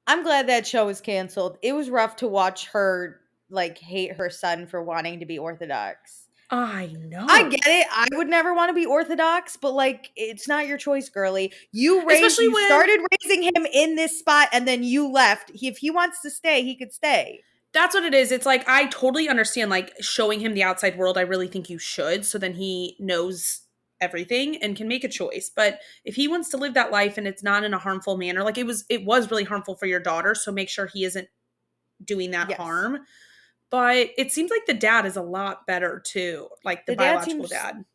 I'm glad that show was canceled. It was rough to watch her hate her son for wanting to be Orthodox. I I know. get it. I would never want to be Orthodox, but like, it's not your choice, girly. Especially You when started raising him in this spot and then you left. If he wants to stay, he could stay. that's what it is. It's like, I totally understand, like, showing him the outside world. I really think you should. So then he knows everything and can make a choice. But if he wants to live that life and it's not in a harmful manner, like it was really harmful for your daughter. So make sure he isn't doing that Yes. harm. But it seems like the dad is a lot better too, like the The dad biological seems dad.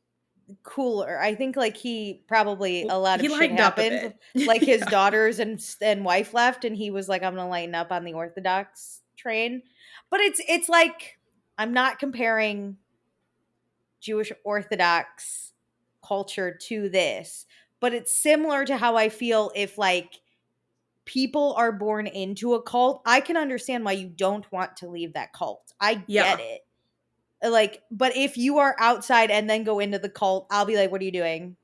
cooler. I think like he probably a lot He of shit lightened up a happened. bit. Like his Yeah. daughters and wife left, and he was like, "I'm gonna lighten up on the Orthodox train." But it's like I'm not comparing Jewish Orthodox culture to this, but it's similar to how I feel if like people are born into a cult. I can understand why you don't want to leave that cult. I get Yeah. it. Like, but if you are outside and then go into the cult, I'll be like, what are you doing?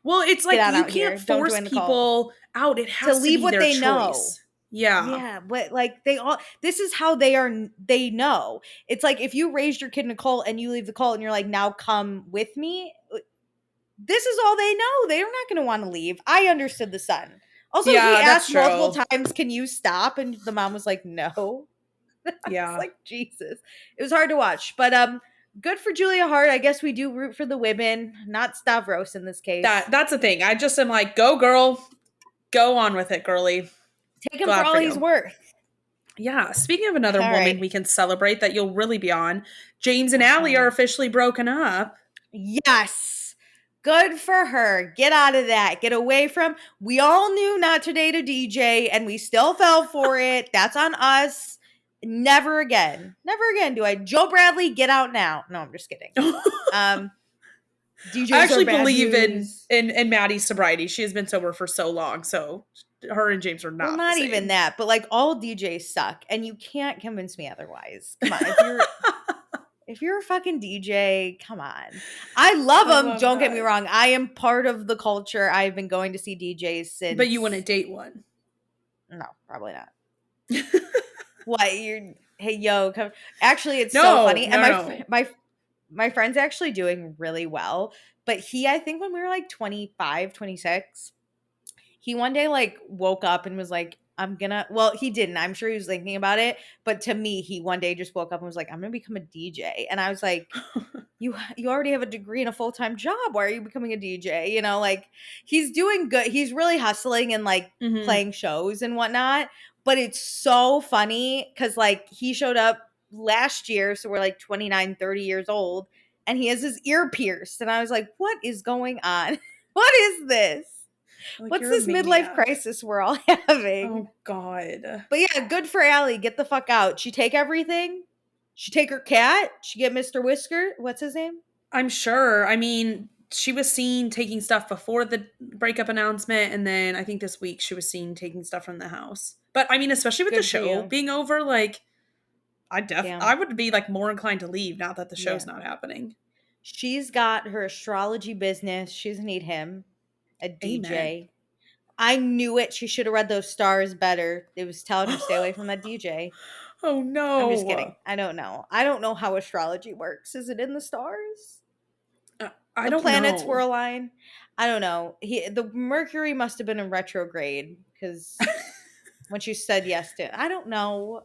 Well, it's Get like on you out can't here. Don't force join the cult. people out. It To has to leave be what their they know. choice. Yeah. Yeah, but like they all this is how they know. It's like if you raised your kid in a cult and you leave the cult and you're like, now come with me. This is all they know. They're not gonna want to leave. I understood the son. Also, he Yeah, that's asked multiple true. times, can you stop? And the mom was like, no. It's Yeah. like Jesus. It was hard to watch. But good for Julia Hart. I guess we do root for the women, not Stavros in this case. That's the thing. I just am like, go girl. Go on with it, girly. Take him for Glad all for he's you. worth. Yeah. Speaking of another All woman right. we can celebrate that you'll really be on, James and Allie are Uh-huh. officially broken up. Yes. Good for her. Get out of that. Get away from. We all knew not to date a DJ and we still fell for it. That's on us. Never again. Never again do I. Joe Bradley, get out now. No, I'm just kidding. Um I DJs are actually bad believe in news. in Maddie's sobriety. She has been sober for so long, so her and James are Well, not the not even same. that, but like all DJs suck and you can't convince me otherwise. Come on. If you're a fucking DJ, come on. I love I them. love Don't get me that. wrong. I am part of the culture. I've been going to see DJs But you since. wouldn't date one. No, probably not. What you're? Hey, yo, come. Actually, it's so No, funny. And no, my no. my friend's actually doing really well. But I think when we were like 25, 26. He one day like woke up and was like, I'm gonna, well, he didn't. I'm sure he was thinking about it. But to me, he one day just woke up and was like, I'm gonna become a DJ. And I was like, you already have a degree and a full-time job. Why are you becoming a DJ? Like he's doing good. He's really hustling and like Hmm. playing shows and whatnot. But it's so funny because like he showed up last year, so we're like 29, 30 years old, and he has his ear pierced. And I was like, what is going on? What is this? Like What's you're a this midlife maniac. crisis we're all having? Oh God. But yeah, good for Allie. Get the fuck out. She take everything. She take her cat. She get Mr. Whisker. What's his name? I'm sure. I mean, she was seen taking stuff before the breakup announcement, and then I think this week she was seen taking stuff from the house. But I mean, especially with the Good for show you. being over, like I Damn. would be like more inclined to leave now that the Yeah. show's not happening. She's got her astrology business. She doesn't need him. A Amen. DJ. I knew it. She should have read those stars better. It was telling her stay away from that DJ. Oh I'm just no. kidding. I don't know. I don't know how astrology works. Is it in the stars? I The don't planets were know. aligned. I don't know. The Mercury must have been in retrograde because when she said yes to it, I don't know.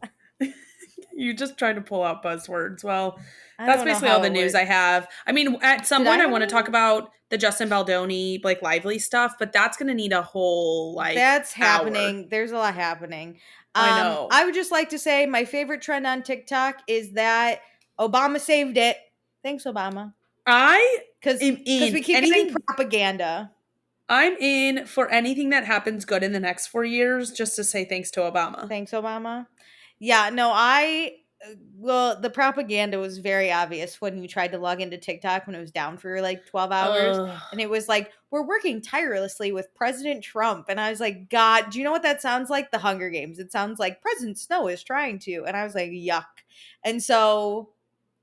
You just trying to pull out buzzwords. Well, I that's don't know basically all how the it news I works. have. I mean, at some Did I point I have want to any talk news? about the Justin Baldoni, Blake Lively stuff, but that's going to need a whole like That's hour. happening. There's a lot happening. I know. I would just like to say my favorite trend on TikTok is that Obama saved it. Thanks, Obama. I Because am we in keep getting anything. propaganda. I'm in for anything that happens good in the next 4 years, just to say thanks to Obama. Thanks, Obama. Yeah, no, well, the propaganda was very obvious when you tried to log into TikTok when it was down for like 12 hours. Ugh. And it was like, we're working tirelessly with President Trump. And I was like, God, do you know what that sounds like? The Hunger Games. It sounds like President Snow is trying to. And I was like, yuck. And so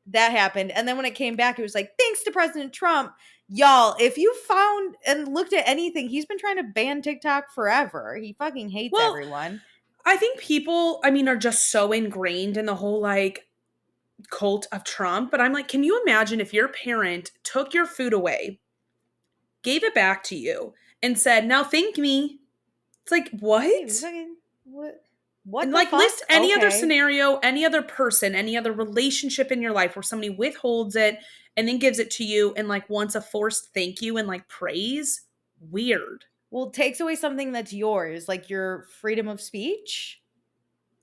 that happened. And then when it came back, it was like, thanks to President Trump. Y'all, if you found and looked at anything, he's been trying to ban TikTok forever. He fucking hates Well, everyone. I think people, I mean, are just so ingrained in the whole like cult of Trump, but I'm like, can you imagine if your parent took your food away, gave it back to you, and said, now thank me? It's like, Wait, what? fucking what? What And the like list fuck? any other Okay. scenario, any other person, any other relationship in your life where somebody withholds it and then gives it to you and like wants a forced thank you and like praise. Weird. Well, it takes away something that's yours, like your freedom of speech.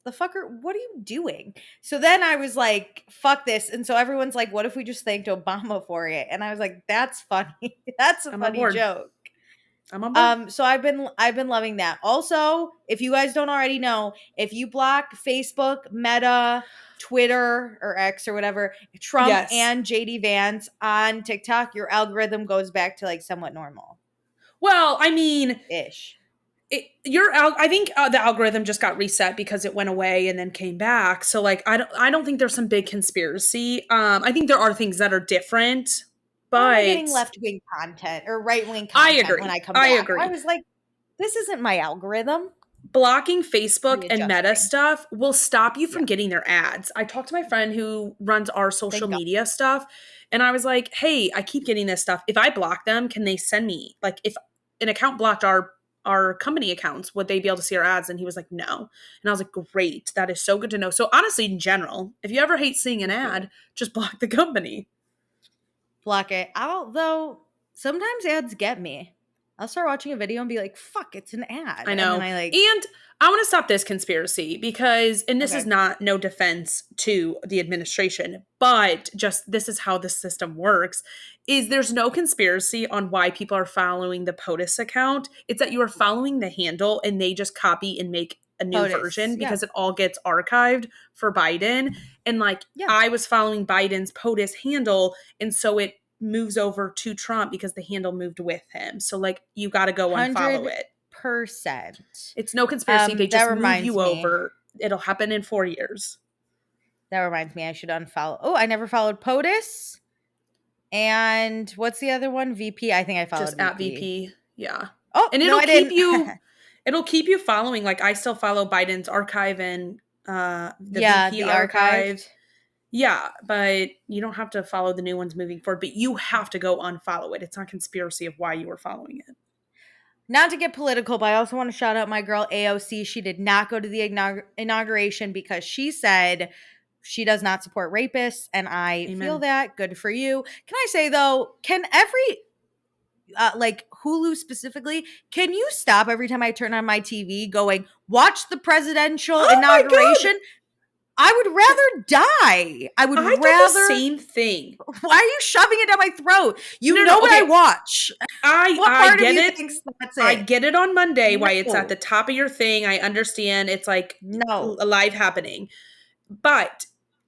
The fucker, what are you doing? So then I was like, fuck this. And so everyone's like, what if we just thanked Obama for it? And I was like, that's funny. That's a I'm on funny board. joke. I'm on board. So I've been loving that. Also, if you guys don't already know, if you block Facebook, Meta, Twitter or X or whatever, Trump Yes. and JD Vance on TikTok, your algorithm goes back to like somewhat normal Well, I mean, ish. I think the algorithm just got reset because it went away and then came back. So like I don't think there's some big conspiracy. I think there are things that are different, Why am I getting but left wing content or right wing I content when agree. I come I back? I agree. was like, this isn't my algorithm. Blocking Facebook and Meta Readjusting. stuff will stop you Yeah. from getting their ads. I talked to my friend who runs our social Thank God. media stuff, and I was like, "Hey, I keep getting this stuff. If I block them, can they send me like if an account blocked our company accounts, would they be able to see our ads?" And he was like, "No." And I was like, "Great. That is so good to know." So honestly, in general, if you ever hate seeing an Just do it. ad, just block the company. Block it. Although sometimes ads get me. I'll start watching a video and be like, fuck, it's an ad. I And then know. I like, And I want to stop this conspiracy because, and this is okay, not no defense to the administration, but just this is how the system works, is there's no conspiracy on why people are following the POTUS account. It's that you are following the handle and they just copy and make a new POTUS. version Yeah. because it all gets archived for Biden. And like Yeah. I was following Biden's POTUS handle, and so it moves over to Trump because the handle moved with him. So like you got to go unfollow it. 100%. It's no conspiracy. They That just move reminds you me. over. It'll happen in 4 years. That reminds me. I should unfollow. Oh, I never followed POTUS. And what's the other one? VP. I think I Just followed at VP. VP. Yeah. Oh, And no, I didn't. it'll keep you following. Like I still follow Biden's archive and the Yeah, VP the archive. archived. Yeah, but you don't have to follow the new ones moving forward, but you have to go unfollow it. It's not conspiracy of why you were following it. Not to get political, but I also want to shout out my girl AOC. She did not go to the inauguration because she said she does not support rapists, and I feel Amen. that. Good for you. Can I say though, can every like Hulu specifically, can you stop every time I turn on my TV going, watch the presidential Oh my God. inauguration? I would rather die. I would I do the rather. same thing. Why are you shoving it down my throat? You No, know no, what I okay. watch. What I part of get you it. thinks that's I it? get it on Monday why it's at No. the top of your thing. I understand it's like No. live happening. But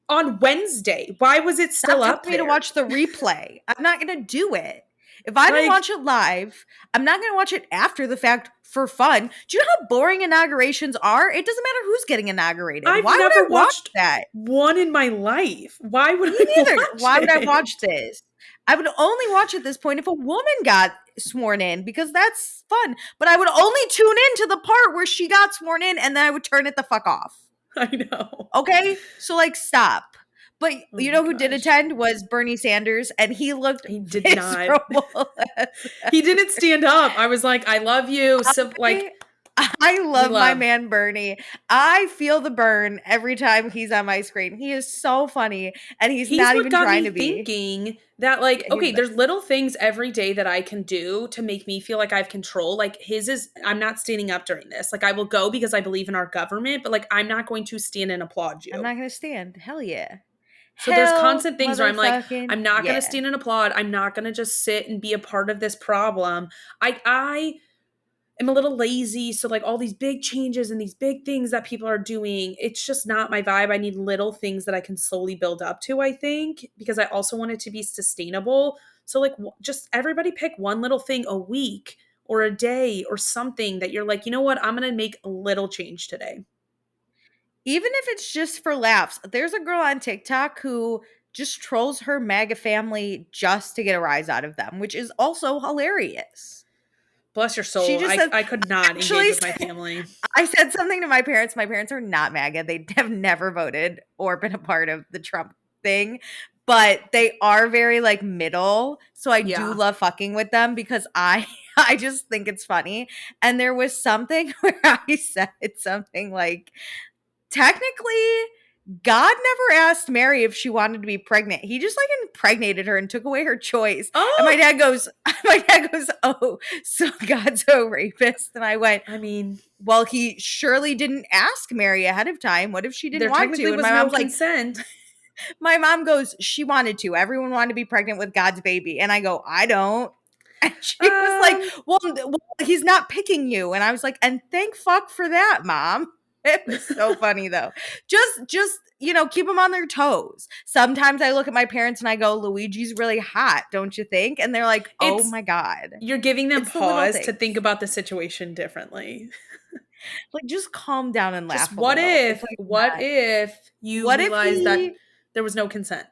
on Wednesday, why was it Stop still telling up me to there? watch the replay. I'm not going to do it. If I didn't Like, watch it live, I'm not going to watch it after the fact for fun. Do you know how boring inaugurations are? It doesn't matter who's getting inaugurated. I've Why would never I watch watched that? one in my life. Why would Me I neither. watch Why would I watch it? this? I would only watch at this point if a woman got sworn in because that's fun. But I would only tune in to the part where she got sworn in and then I would turn it the fuck off. I know. Okay? So like stop. But Oh you my know who did gosh. attend was Bernie Sanders and he looked He did not. miserable. He didn't stand up. I was like, I love you. So, like, I, I we love my love. man Bernie. I feel the burn every time he's on my screen. He is so funny and he's He's not what even got trying me to be. thinking that, like, Yeah, he's okay, the there's little things every day that I can do to make me feel like I have control. Like, his is, I'm not standing up during this. Like, I will go because I believe in our government, but like, I'm not going to stand and applaud I'm you. not gonna stand. Hell yeah. So there's Hell constant things where I'm like, motherfucking I'm not going to yeah. stand and applaud. I'm not going to just sit and be a part of this problem. I am a little lazy. So like all these big changes and these big things that people are doing, it's just not my vibe. I need little things that I can slowly build up to, I think, because I also want it to be sustainable. So like just everybody pick one little thing a week or a day or something that you're like, you know what? I'm going to make a little change today. Even if it's just for laughs. There's a girl on TikTok who just trolls her MAGA family just to get a rise out of them, which is also hilarious. Bless your She soul. just says, I could not engage actually, with my family. I said something to my parents. My parents are not MAGA. They have never voted or been a part of the Trump thing, but they are very like middle. So I do Yeah. love fucking with them because I just think it's funny. And there was something where I said something like, technically, God never asked Mary if she wanted to be pregnant. He just like impregnated her and took away her choice. And Oh, my dad goes, oh, so God's a rapist. And I went, I mean, well, he surely didn't ask Mary ahead of time. What if she didn't there want technically to? And was my no mom's like, consent. my mom goes, she wanted to. Everyone wanted to be pregnant with God's baby. And I go, I don't. And she was like, Um, well, he's not picking you. And I was like, and thank fuck for that, Mom. It was so funny though. Just, keep them on their toes. Sometimes I look at my parents and I go, Luigi's really hot, don't you think? And they're like, oh it's my God. you're giving them It's the little pause to things. think about the situation differently. Like, just calm down and Just laugh a little. It's like, what not. if you What if realize that there was no consent?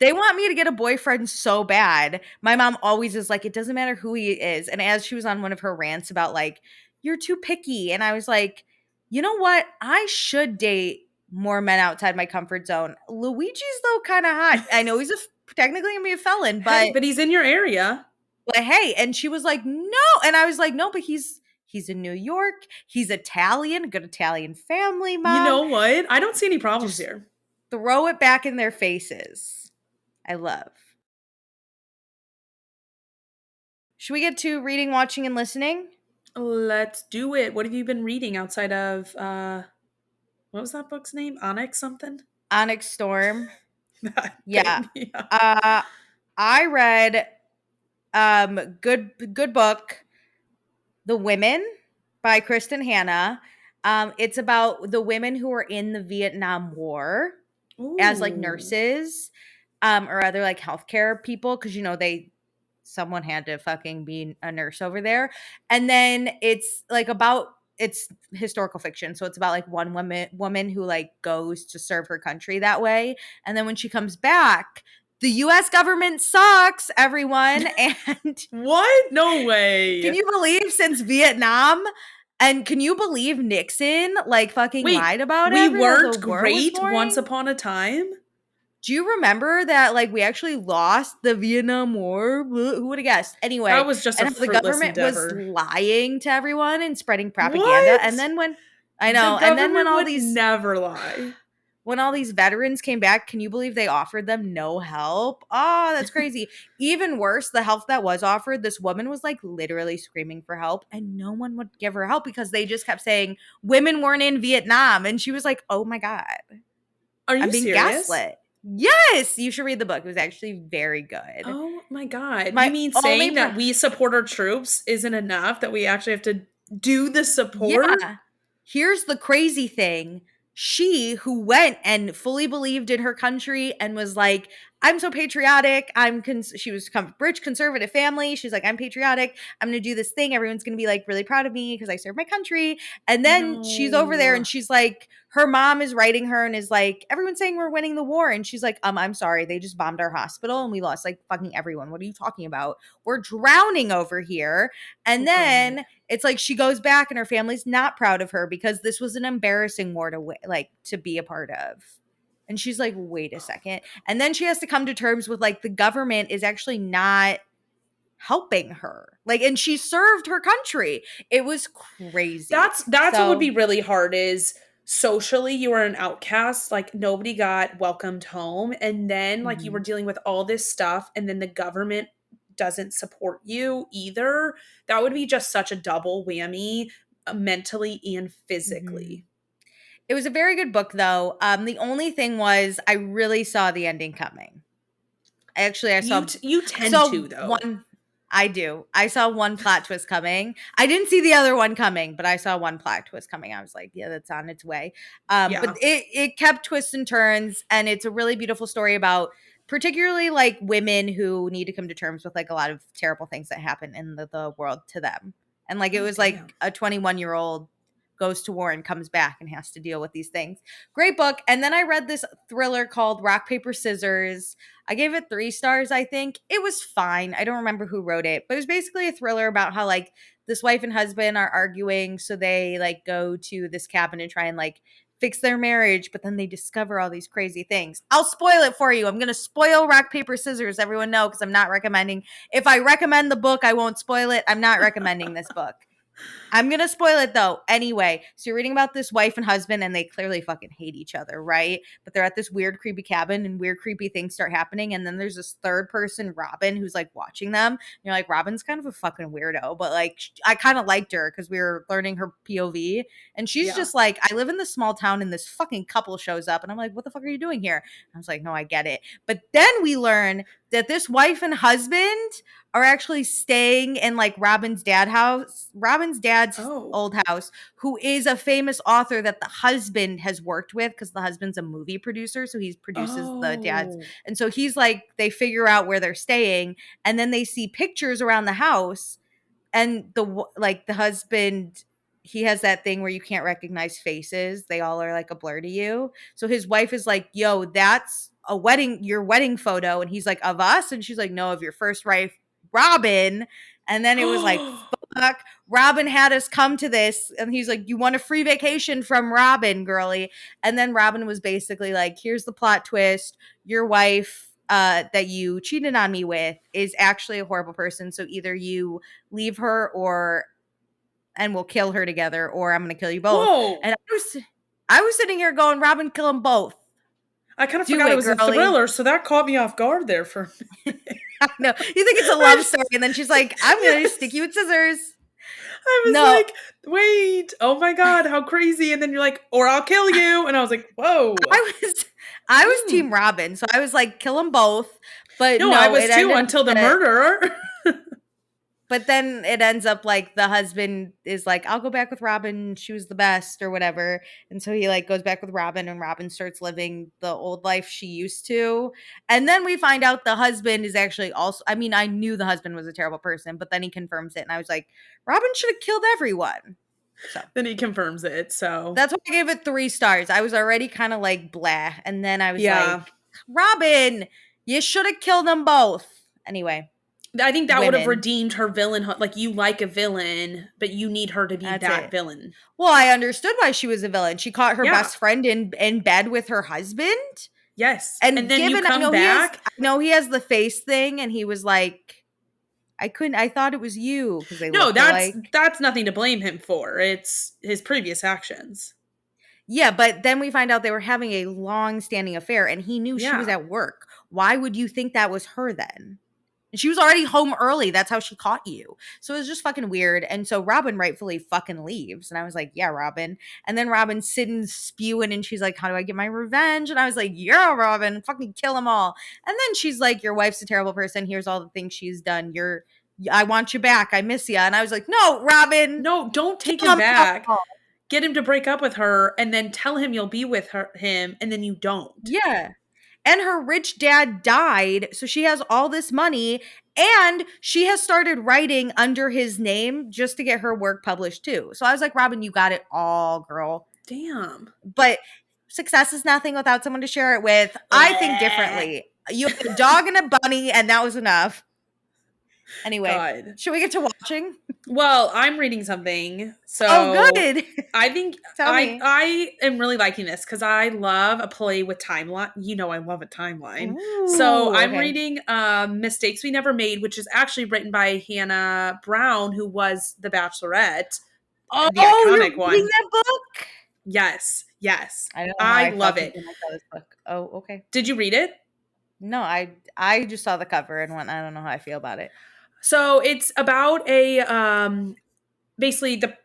they want me to get a boyfriend so bad. My mom always is like, it doesn't matter who he is. And as she was on one of her rants about like, you're too picky. And I was like, you know what? I should date more men outside my comfort zone. Luigi's though kind of hot. I know he's technically gonna be a felon, Hey, but he's in your area. but hey, and she was like, no. And I was like, no, but he's in New York. He's Italian, good Italian family, You Mom. know what? I don't see any problems Just here. throw it back in their faces. I love. Should we get to reading, watching, and listening? Let's do it. What have you been reading outside of what was that book's name? Onyx something? Onyx Storm. That Yeah. thing. Yeah. I read good book, The Women by Kristen Hanna. It's about the women who were in the Vietnam War as like Ooh. nurses, or other like healthcare people, because someone had to fucking be a nurse over there. And then it's historical fiction. So it's about like one woman who like goes to serve her country that way. And then when she comes back, the US government sucks, everyone. And What? No way. can you believe since Vietnam? And can you believe Nixon like fucking Wait, lied about we everyone? The weren't war was great once boring. upon a time? Do you remember that like we actually lost the Vietnam War? Who would have guessed? Anyway, That was just a and how the fruitless government was endeavor. lying to everyone and spreading propaganda. And What? then when The and then government would never lie. when all these veterans came back, can you believe they offered them no help? Oh, that's crazy. Even worse, the help that was offered, this woman was like literally screaming for help and no one would give her help because they just kept saying women weren't in Vietnam. And she was like, oh my God, Are I'm you being serious? gaslit. Yes, you should read the book. It was actually very good. Oh my God. You My mean only saying that we support our troops isn't enough? That we actually have to do the support? yeah. Here's the crazy thing. She who went and fully believed in her country and was like, I'm so patriotic. She was rich conservative family. She's like, I'm patriotic. I'm going to do this thing. Everyone's going to be like really proud of me because I serve my country. And then she's over there No. and she's like, her mom is writing her and is like, everyone's saying we're winning the war. And she's like, I'm sorry. They just bombed our hospital and we lost like fucking everyone. What are you talking about? We're drowning over here. And Oh then God. it's like she goes back and her family's not proud of her because this was an embarrassing war to be a part of. And she's like, wait a second. And then she has to come to terms with like the government is actually not helping her. Like, and she served her country. It was crazy. That's what would be really hard is socially you were an outcast, like nobody got welcomed home, and then like you were dealing with all this stuff and then the government doesn't support you either. That would be just such a double whammy, mentally and Mhm. physically. It was a very good book though. The only thing was I really saw the ending coming. Actually, You I tend saw to though. one. I do. I saw one plot twist coming. I didn't see the other one coming, but I saw one plot twist coming. I was like, yeah, that's on its way. Yeah. But it kept twists and turns, and it's a really beautiful story about particularly like women who need to come to terms with like a lot of terrible things that happen in the world to them. And like it Oh was damn. like a 21-year-old goes to war and comes back and has to deal with these things. Great book. And then I read this thriller called Rock Paper Scissors. I gave it 3 stars, I think. It was fine. I don't remember who wrote it, but it was basically a thriller about how like this wife and husband are arguing, so they like go to this cabin and try and like fix their marriage, but then they discover all these crazy things. I'll spoil it for you. I'm going to spoil Rock, Paper, Scissors, everyone know, because I'm not recommending. If I recommend the book, I won't spoil it. I'm not recommending this book. I'm going to spoil it though. Anyway, so you're reading about this wife and husband and they clearly fucking hate each other, right? But they're at this weird, creepy cabin and weird, creepy things start happening. And then there's this third person, Robin, who's like watching them. And you're like, Robin's kind of a fucking weirdo, but like, I kind of liked her because we were learning her POV. And she's just like, I live in this small town and this fucking couple shows up. And I'm like, what the fuck are you doing here? And I was like, no, I get it. But then we learn that this wife and husband are actually staying in like Robin's dad's old house, who is a famous author that the husband has worked with because the husband's a movie producer. So he produces the dad's. And so he's like, they figure out where they're staying and then they see pictures around the house and the husband, he has that thing where you can't recognize faces. They all are like a blur to you. So his wife is like, yo, that's your wedding photo. And he's like, of us? And she's like, no, of your first wife, Robin. And then it was like, fuck, Robin had us come to this. And he's like, you want a free vacation from Robin, girly. And then Robin was basically like, here's the plot twist. Your wife that you cheated on me with is actually a horrible person. So either you leave her and we'll kill her together, or I'm going to kill you both. Whoa. And I was sitting here going, Robin, kill them both. I kind of forgot it was a thriller, so that caught me off guard there for a minute. No, you think it's a love story, and then she's like, I'm going to stick you with scissors. I was like, wait, oh my God, how crazy. And then you're like, or I'll kill you. And I was like, whoa. I was team Robin, so I was like, kill them both. But no, I was too until the murderer. But then it ends up like the husband is like, I'll go back with Robin. She was the best or whatever. And so he like goes back with Robin and Robin starts living the old life she used to. And then we find out the husband is actually also, I mean, I knew the husband was a terrible person, but then he confirms it. And I was like, Robin should have killed everyone. So then he confirms it. So that's why I gave it 3 stars. I was already kind of like blah. And then I was like, Robin, you should have killed them both. Anyway. I think that would have redeemed her villain. Like, you like a villain, but you need her to be that villain. Well, I understood why she was a villain. She caught her best friend in bed with her husband. Yes. And then you come back. I know he has the face thing, and he was like, I thought it was you. Because that's nothing to blame him for. It's his previous actions. Yeah, but then we find out they were having a long-standing affair, and he knew she was at work. Why would you think that was her then? She was already home early. That's how she caught you. So it was just fucking weird. And so Robin rightfully fucking leaves. And I was like, yeah, Robin. And then Robin's sitting spewing and she's like, how do I get my revenge? And I was like, yeah, Robin, fucking kill them all. And then she's like, your wife's a terrible person. Here's all the things she's done. I want you back. I miss you. And I was like, no, Robin. No, don't take him back. Get him to break up with her and then tell him you'll be with him. And then you don't. Yeah. And her rich dad died, so she has all this money, and she has started writing under his name just to get her work published too. So I was like, Robin, you got it all, girl. Damn. But success is nothing without someone to share it with. I think differently. You have a dog and a bunny, and that was enough. Anyway, should we get to watching? Well, I'm reading something. So good. I think I am really liking this because I love a play with timeline. You know, I love a timeline. Ooh, so I'm reading Mistakes We Never Made, which is actually written by Hannah Brown, who was The Bachelorette. The iconic one. Reading that book? Yes. I love it. This book. Oh, okay. Did you read it? No, I just saw the cover and went, I don't know how I feel about it. So it's about basically the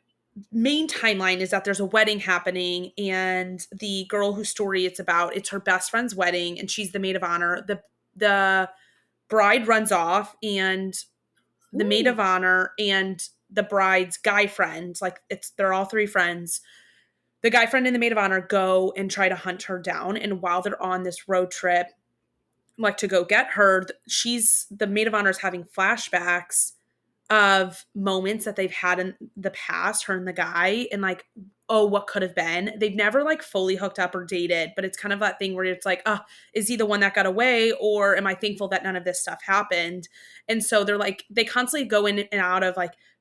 main timeline is that there's a wedding happening and the girl whose story it's about, it's her best friend's wedding and she's the maid of honor. The bride runs off and the maid of honor and the bride's guy friend, they're all 3 friends. The guy friend and the maid of honor go and try to hunt her down. And while they're on this road trip, to go get her, the maid of honor is having flashbacks of moments that they've had in the past, her and the guy, and what could have been. They've never fully hooked up or dated, but it's kind of that thing where it's like, is he the one that got away, or am I thankful that none of this stuff happened? And so they constantly go in and out of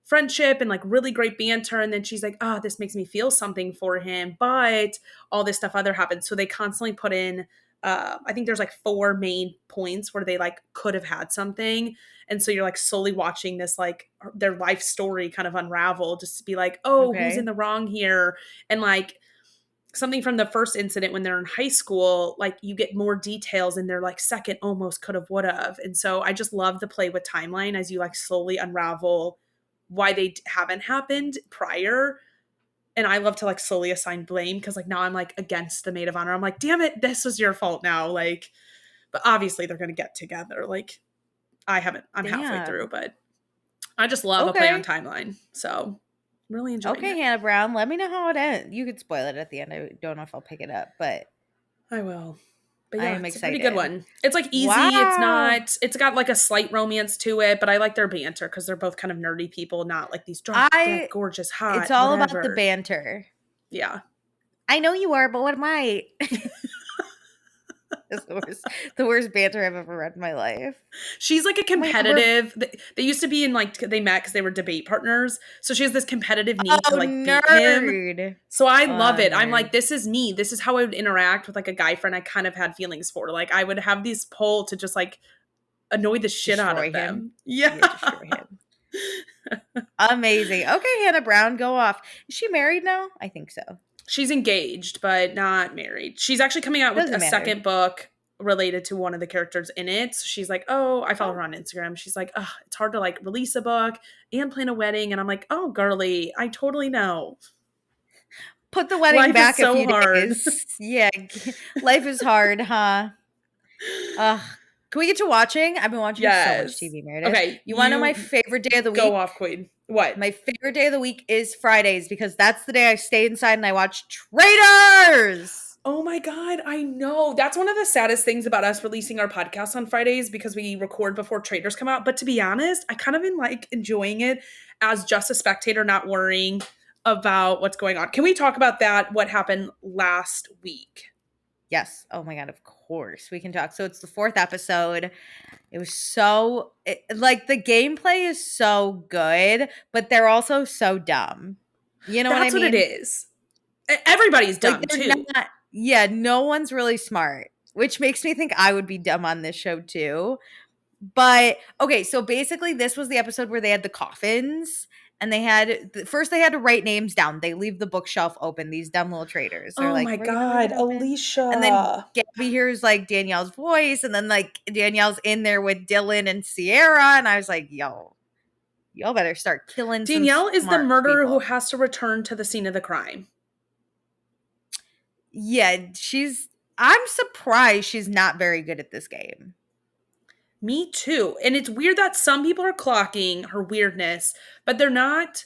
friendship and like really great banter. And then she's like, oh, this makes me feel something for him. But all this stuff other happens. So they constantly put in, I think there's like 4 main points where they like could have had something. And so you're like slowly watching this, like their life story kind of unravel, just to be like, oh, who's in Okay. the wrong here? And like something from the first incident when they're in high school, like you get more details and they're like second almost could have, would have. And so I just love the play with timeline as you like slowly unravel why they haven't happened prior. And I love to like slowly assign blame because like now I'm like against the maid of honor. I'm like, damn it, this was your fault now. Like, but obviously they're going to get together. Like I'm halfway through, Damn. but I just love a play on Okay. timeline. So really enjoying Okay, it. Hannah Brown. Let me know how it ends. You could spoil it at the end. I don't know if I'll pick it up, but I will. But I yeah, am it's a pretty good excited. one. It's like easy. Wow. It's got like a slight romance to it, but I like their banter because they're both kind of nerdy people, not like these drop dead, I gorgeous, It's hot, all about the whatever. banter. Yeah. I know you are, but what am I? It's the worst banter I've ever read in my life. She's like a Oh my god, we're competitive, they used to be in like, they met because they were debate partners. So she has this competitive need to oh like beat him. nerd. So I Oh love it. I'm nerd. like, this is me. This is how I would interact with like a guy friend I kind of had feelings for. Like I would have this pull to just like annoy the shit out Destroy of him. them. Yeah. Yeah, destroy him. Amazing. Okay, Hannah Brown, go off. Is she married now? I think so. She's engaged, but not married. She's actually coming out with Doesn't a matter. second book related to one of the characters in it. So she's like, oh, I follow Oh, her on Instagram. She's like, oh, it's hard to like release a book and plan a wedding. And I'm like, oh, girly, I totally know. put the wedding Life is back a so few hard. days. Yeah, life is hard, huh? Ugh. Can we get to watching? I've been watching so much Yes. TV, Meredith. Okay, You want to know my you favorite day of the go week? off, Queen. What? My favorite day of the week is Fridays because that's the day I stay inside and I watch Traitors. Oh my God, I know. That's one of the saddest things about us releasing our podcast on Fridays because we record before Traitors come out. But to be honest, I kind of been like enjoying it as just a spectator, not worrying about what's going on. Can we talk about that? What happened last week? Yes. Oh my God, of course. We can talk. So it's the 4th episode. It was like the gameplay is so good, but they're also so dumb. You know what I That's what it mean? is. Everybody's Like dumb they're too. not, yeah, no one's really smart, which makes me think I would be dumb on this show too. But okay, so basically this was the episode where they had the coffins and first they had to write names down. They leave the bookshelf open, these dumb little traitors. They're Oh like, my we're gonna leave God, it open. And then Alicia. Gabby hears like Danielle's voice, and then like Danielle's in there with Dylan and Sierra. And I was like, y'all better start killing some Danielle is the smart murderer who people. has to return to the scene of the crime. Yeah, I'm surprised she's not very good at this game. Me too. And it's weird that some people are clocking her weirdness, but they're not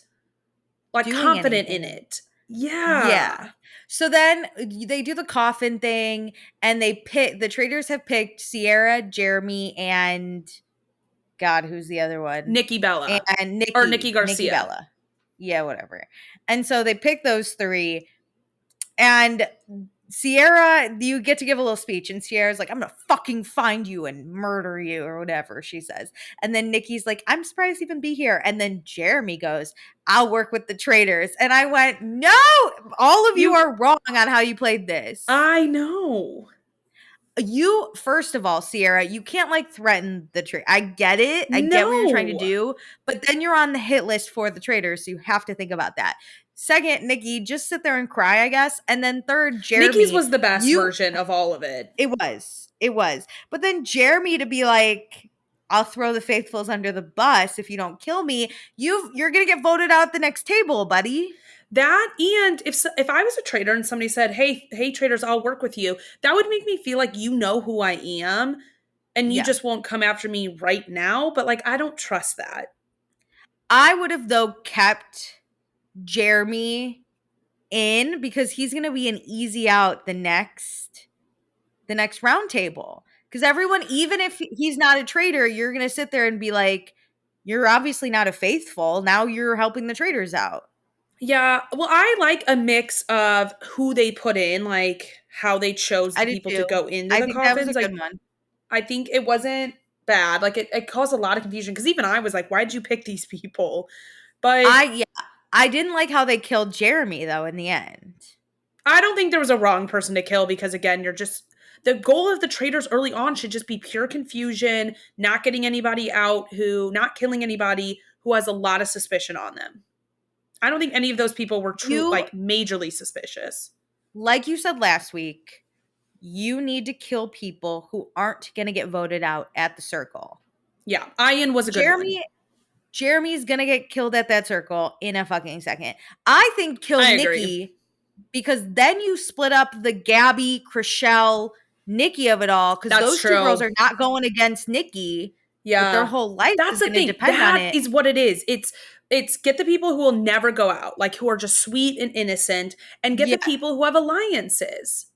like Doing confident in anything. it. Yeah. Yeah. So then they do the coffin thing and the traders have picked Sierra, Jeremy, and God, who's the other one? Nikki Bella. And Or Nikki Nikki Garcia. Bella. Yeah, whatever. And so they pick those 3 and Sierra, you get to give a little speech, and Sierra's like, I'm gonna fucking find you and murder you, or whatever she says. And then Nikki's like, I'm surprised to even be here. And then Jeremy goes, I'll work with the traitors. And I went, no, all of you are wrong on how you played this. I know. First of all, Sierra, you can't like threaten the traitor. I get it. I get what you're trying to do, but then you're on the hit list for the traitors, so you have to think about that. Second, Nikki, just sit there and cry, I guess. And then third, Jeremy. Nikki's was the best version of all of it. It was. But then Jeremy to be like, I'll throw the faithfuls under the bus if you don't kill me. You're gonna get voted out at the next table, buddy. That, and if I was a traitor and somebody said, hey traitors, I'll work with you, that would make me feel like you know who I am and you just won't come after me right now. But like, I don't trust that. I would have though kept Jeremy in because he's gonna be an easy out the next round table. Because everyone, even if he's not a traitor, you're gonna sit there and be like, you're obviously not a faithful. Now you're helping the traitors out. Yeah, well, I like a mix of who they put in, like how they chose the people to go into the coffins. That was a good one. I think it wasn't bad. Like it caused a lot of confusion because even I was like, why did you pick these people? But I didn't like how they killed Jeremy though in the end. I don't think there was a wrong person to kill because, again, the goal of the traitors early on should just be pure confusion, not getting anybody out not killing anybody who has a lot of suspicion on them. I don't think any of those people were You, majorly suspicious. like you said last week, you need to kill people who aren't going to get voted out at the circle. Yeah, Ian was a good one. Jeremy's going to get killed at that circle in a fucking second. I think kill Nikki because then you split up the Gabby, Chriselle, Nikki of it all because those two girls are not going against Nikki. Yeah. Their whole life is going to depend on it. That is what it is. It's get the people who will never go out, like who are just sweet and innocent, and get the people who have alliances.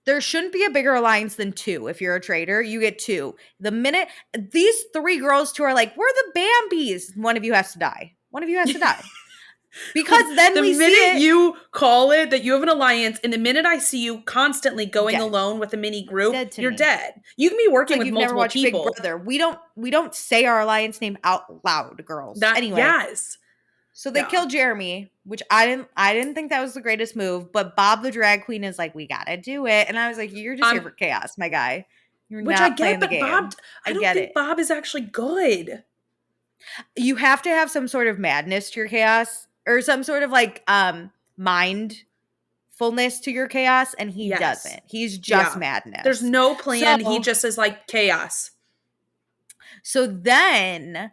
There shouldn't be a bigger alliance than 2. If you're a traitor, you get 2. The minute these 3 girls who are like, we're the Bambis, one of you has to die. One of you has to die. Because then the minute you call it that you have an alliance, and the minute I see you constantly going alone with a mini group, you're dead. You can be working with multiple people. Big Brother. We don't say our alliance name out loud, girls. Anyway. Yes. So they killed Jeremy, which I didn't think that was the greatest move, but Bob the drag queen is like, we gotta do it. And I was like, you're just here for chaos, my guy. You're which not I playing get, but Bob, I don't think Bob is actually good. You have to have some sort of madness to your chaos, or some sort of like mindfulness to your chaos, and he doesn't. He's just madness. There's no plan. He just is like chaos. So then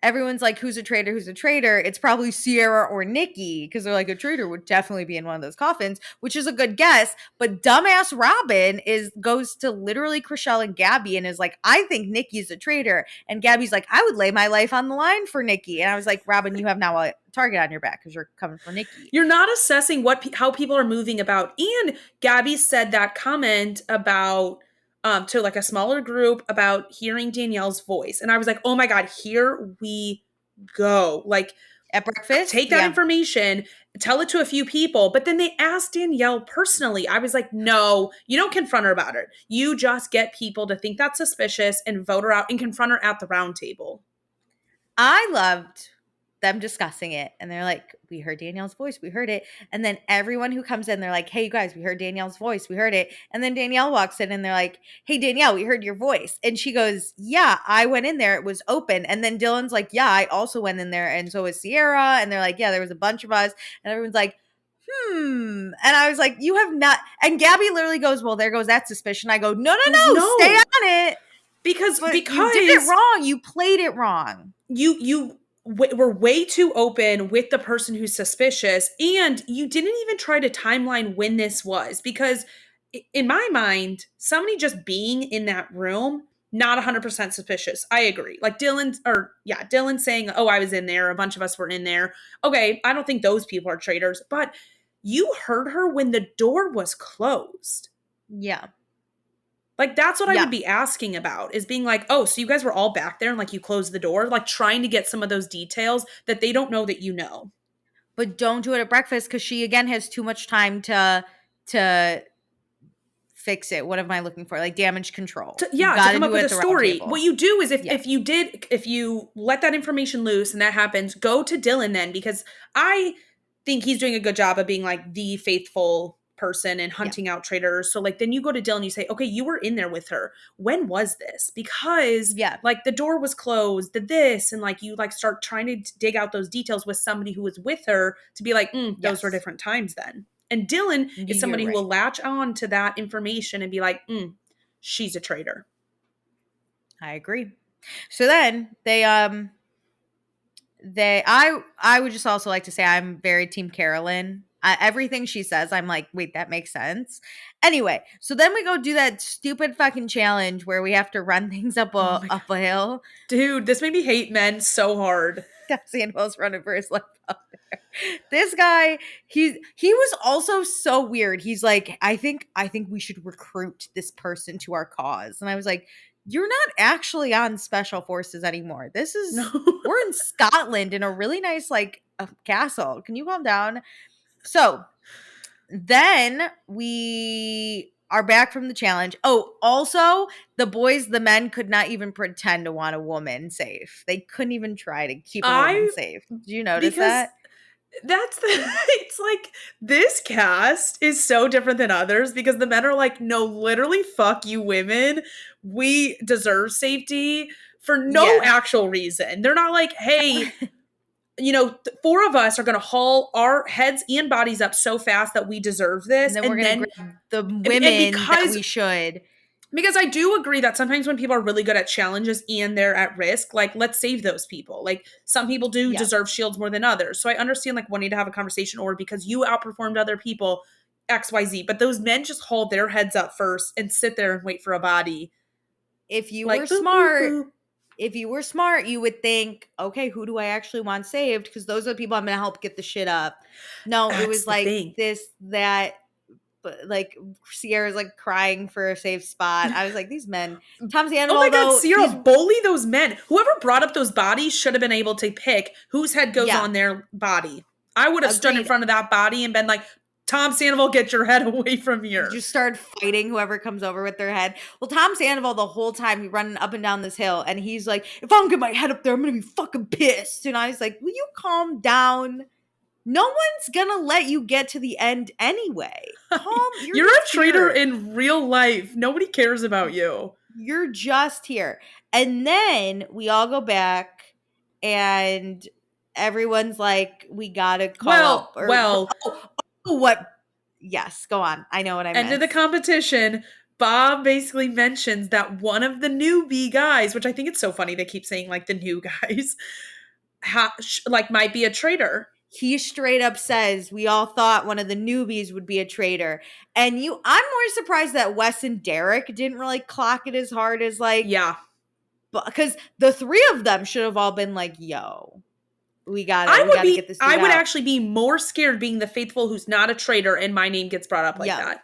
everyone's like, who's a traitor? Who's a traitor? It's probably Sierra or Nikki, because they're like, a traitor would definitely be in one of those coffins, which is a good guess. But dumbass Robin goes to literally Chriselle and Gabby and is like, I think Nikki's a traitor. And Gabby's like, I would lay my life on the line for Nikki. And I was like, Robin, you have now a target on your back because you're coming for Nikki. You're not assessing how people are moving about. And Gabby said that comment about to like a smaller group about hearing Danielle's voice. And I was like, oh my God, here we go. Like at breakfast, take that information, tell it to a few people. But then they asked Danielle personally. I was like, no, you don't confront her about it. You just get people to think that's suspicious and vote her out and confront her at the round table. I loved them discussing it, and they're like, we heard Danielle's voice, we heard it. And then everyone who comes in, they're like, hey, you guys, we heard Danielle's voice, we heard it. And then Danielle walks in and they're like, hey, Danielle, we heard your voice. And she goes, yeah, I went in there, it was open. And then Dylan's like, yeah, I also went in there, and so was Sierra. And they're like, yeah, there was a bunch of us. And everyone's like, and I was like, you have not. And Gabby literally goes, well, there goes that suspicion. I go, no, stay on it. Because you did it wrong. You played it wrong. You were way too open with the person who's suspicious, and you didn't even try to timeline when this was, because in my mind, somebody just being in that room, not 100% suspicious. I agree. Like Dylan saying, oh, I was in there, a bunch of us were in there. Okay, I don't think those people are traitors, but you heard her when the door was closed. Yeah. Like, that's what I would be asking about, is being like, oh, so you guys were all back there and like you closed the door, like trying to get some of those details that they don't know that you know. But don't do it at breakfast, because she, again, has too much time to fix it. What am I looking for? Like damage control. To come up with a story. What you do is if you let that information loose and that happens, go to Dylan then, because I think he's doing a good job of being like the faithful person and hunting out traitors. So like then you go to Dylan and you say, okay, you were in there with her. When was this? Because like the door was closed, this, and like you like start trying to dig out those details with somebody who was with her to be like, those were different times then. And Dylan is somebody who will latch on to that information and be like, she's a traitor. I agree. So then I would just also like to say I'm very team Carolyn. Everything she says, I'm like, wait, that makes sense. Anyway, so then we go do that stupid fucking challenge where we have to run things up a hill. Dude, this made me hate men so hard. Cassian Wells running for his life out there. This guy, he was also so weird. He's like, I think we should recruit this person to our cause. And I was like, you're not actually on special forces anymore. We're in Scotland in a really nice like castle. Can you calm down? So then we are back from the challenge. Oh, also, the men could not even pretend to want a woman safe. They couldn't even try to keep a woman I safe. Did you notice because that? that's the it's like this cast is so different than others because the men are like, no, literally fuck you women. We deserve safety for no Yeah. actual reason. They're not like, hey, four of us are going to haul our heads and bodies up so fast that we deserve And this. then we're And going to then, grab the and women that we should. because I do agree that sometimes when people are really good at challenges and they're at risk, like, let's save those people. Like, some people do Yeah. deserve shields more than others. So I understand, like, wanting to have a conversation or because you outperformed other people, XYZ. But those men just haul their heads up first and sit there and wait for a body. If you were Like, boop, boop, smart, boop. you would think, okay, who do I actually want saved? Because those are the people I'm going to help get the shit up. No, it That's was the like thing. this, that, but like Sierra's like crying for a safe spot. I was like, these men. Tom Oh my Sandoval, God, though, Sierra, bully those men. Whoever brought up those bodies should have been able to pick whose head goes yeah, on their body. I would have stood in agreed. front of that body and been like, Tom Sandoval, get your head away from here. Just start fighting whoever comes over with their head. Well, Tom Sandoval, the whole time, he running up and down this hill, and he's like, if I don't get my head up there, I'm gonna be fucking pissed. And I was like, will you calm down? No one's gonna let you get to the end anyway. Calm. You're a traitor in real life. Nobody cares about you. You're just here. And then we all go back, and everyone's like, we gotta call up. What? Yes, go on. I know what I meant. End of the competition. Bob basically mentions that one of the newbie guys, which I think it's so funny they keep saying like the new guys, might be a traitor. He straight up says we all thought one of the newbies would be a traitor. And I'm more surprised that Wes and Derek didn't really clock it as hard as like, yeah, because the three of them should have all been like, yo, we gotta get this. I would actually be more scared being the faithful who's not a traitor and my name gets brought up like that.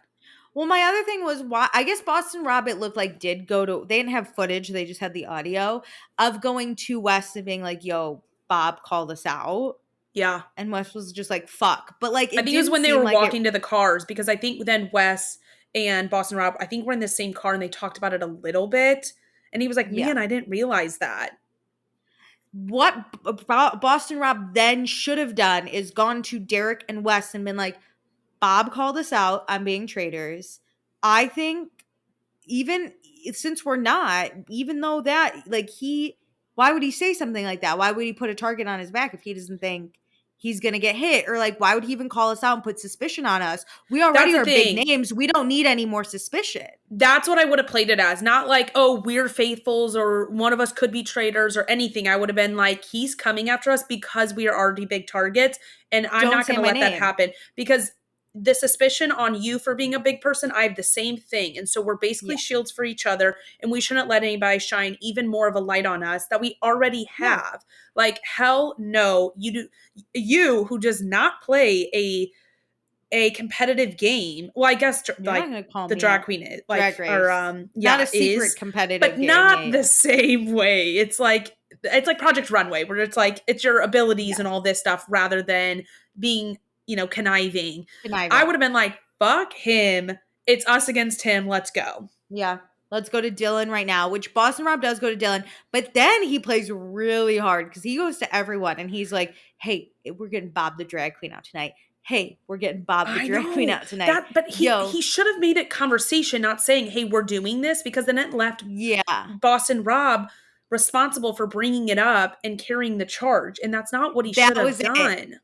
Well, my other thing was why I guess Boston Rob, it looked like, did go to, they didn't have footage, they just had the audio of going to Wes and being like, yo, Bob called us out. Yeah. And Wes was just like, fuck. But like, I think it was when they were walking to the cars, because I think then Wes and Boston Rob, I think we're in the same car and they talked about it a little bit. And he was like, man, I didn't realize that. What Boston Rob then should have done is gone to Derek and Wes and been like, Bob called us out on being traitors. I think even since we're not, even though that, like, why would he say something like that? Why would he put a target on his back if he doesn't think he's going to get hit? Or like, why would he even call us out and put suspicion on us? We already are big names. We don't need any more suspicion. That's what I would have played it as. Not like, oh, we're faithfuls or one of us could be traitors or anything. I would have been like, he's coming after us because we are already big targets. And I'm not going to let that happen, because the suspicion on you for being a big person, I have the same thing. And so we're basically shields for each other, and we shouldn't let anybody shine even more of a light on us that we already have. Like, hell no, you who does not play a competitive game. Well, I guess like the drag queen is like, Drag Race. Or not a secret competitive but game, not the same way. It's like Project Runway, where it's like, it's your abilities and all this stuff rather than being, conniving. I would have been like, fuck him. It's us against him. Let's go. Yeah. Let's go to Dylan right now, which Boston Rob does go to Dylan. But then he plays really hard because he goes to everyone and he's like, hey, we're getting Bob the drag queen out tonight. Hey, we're getting Bob the drag queen out tonight. But he should have made it conversation, not saying, hey, we're doing this, because then it left Boston Rob responsible for bringing it up and carrying the charge. And that's not what he should have done.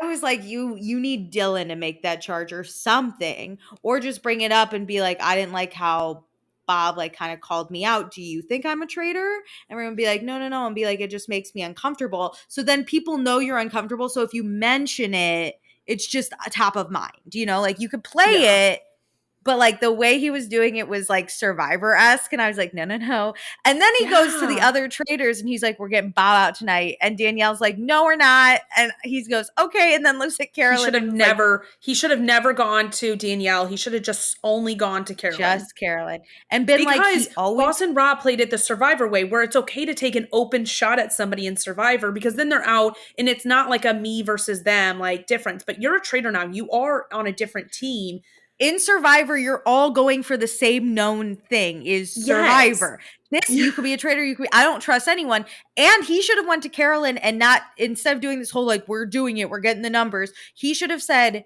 I was like, you need Dylan to make that charge or something, or just bring it up and be like, I didn't like how Bob like kind of called me out. Do you think I'm a traitor? And we're gonna be like, no. And be like, it just makes me uncomfortable. So then people know you're uncomfortable. So if you mention it, it's just top of mind. Like you could play it, but like the way he was doing it was like Survivor-esque. And I was like, no. And then he goes to the other traitors and he's like, we're getting Bob out tonight. And Danielle's like, no, we're not. And he goes, okay. And then looks at Carolyn. He should have never gone to Danielle. He should have just only gone to Carolyn. Just Carolyn. And been because Boston Rob played it the Survivor way, where it's okay to take an open shot at somebody in Survivor, because then they're out and it's not like a me versus them like difference. But you're a traitor now. You are on a different team. in Survivor, you're all going for the same known thing is Survivor. This, you could be a traitor. You could be, I don't trust anyone. And he should have went to Carolyn and not, instead of doing this whole, like, we're doing it, we're getting the numbers. He should have said,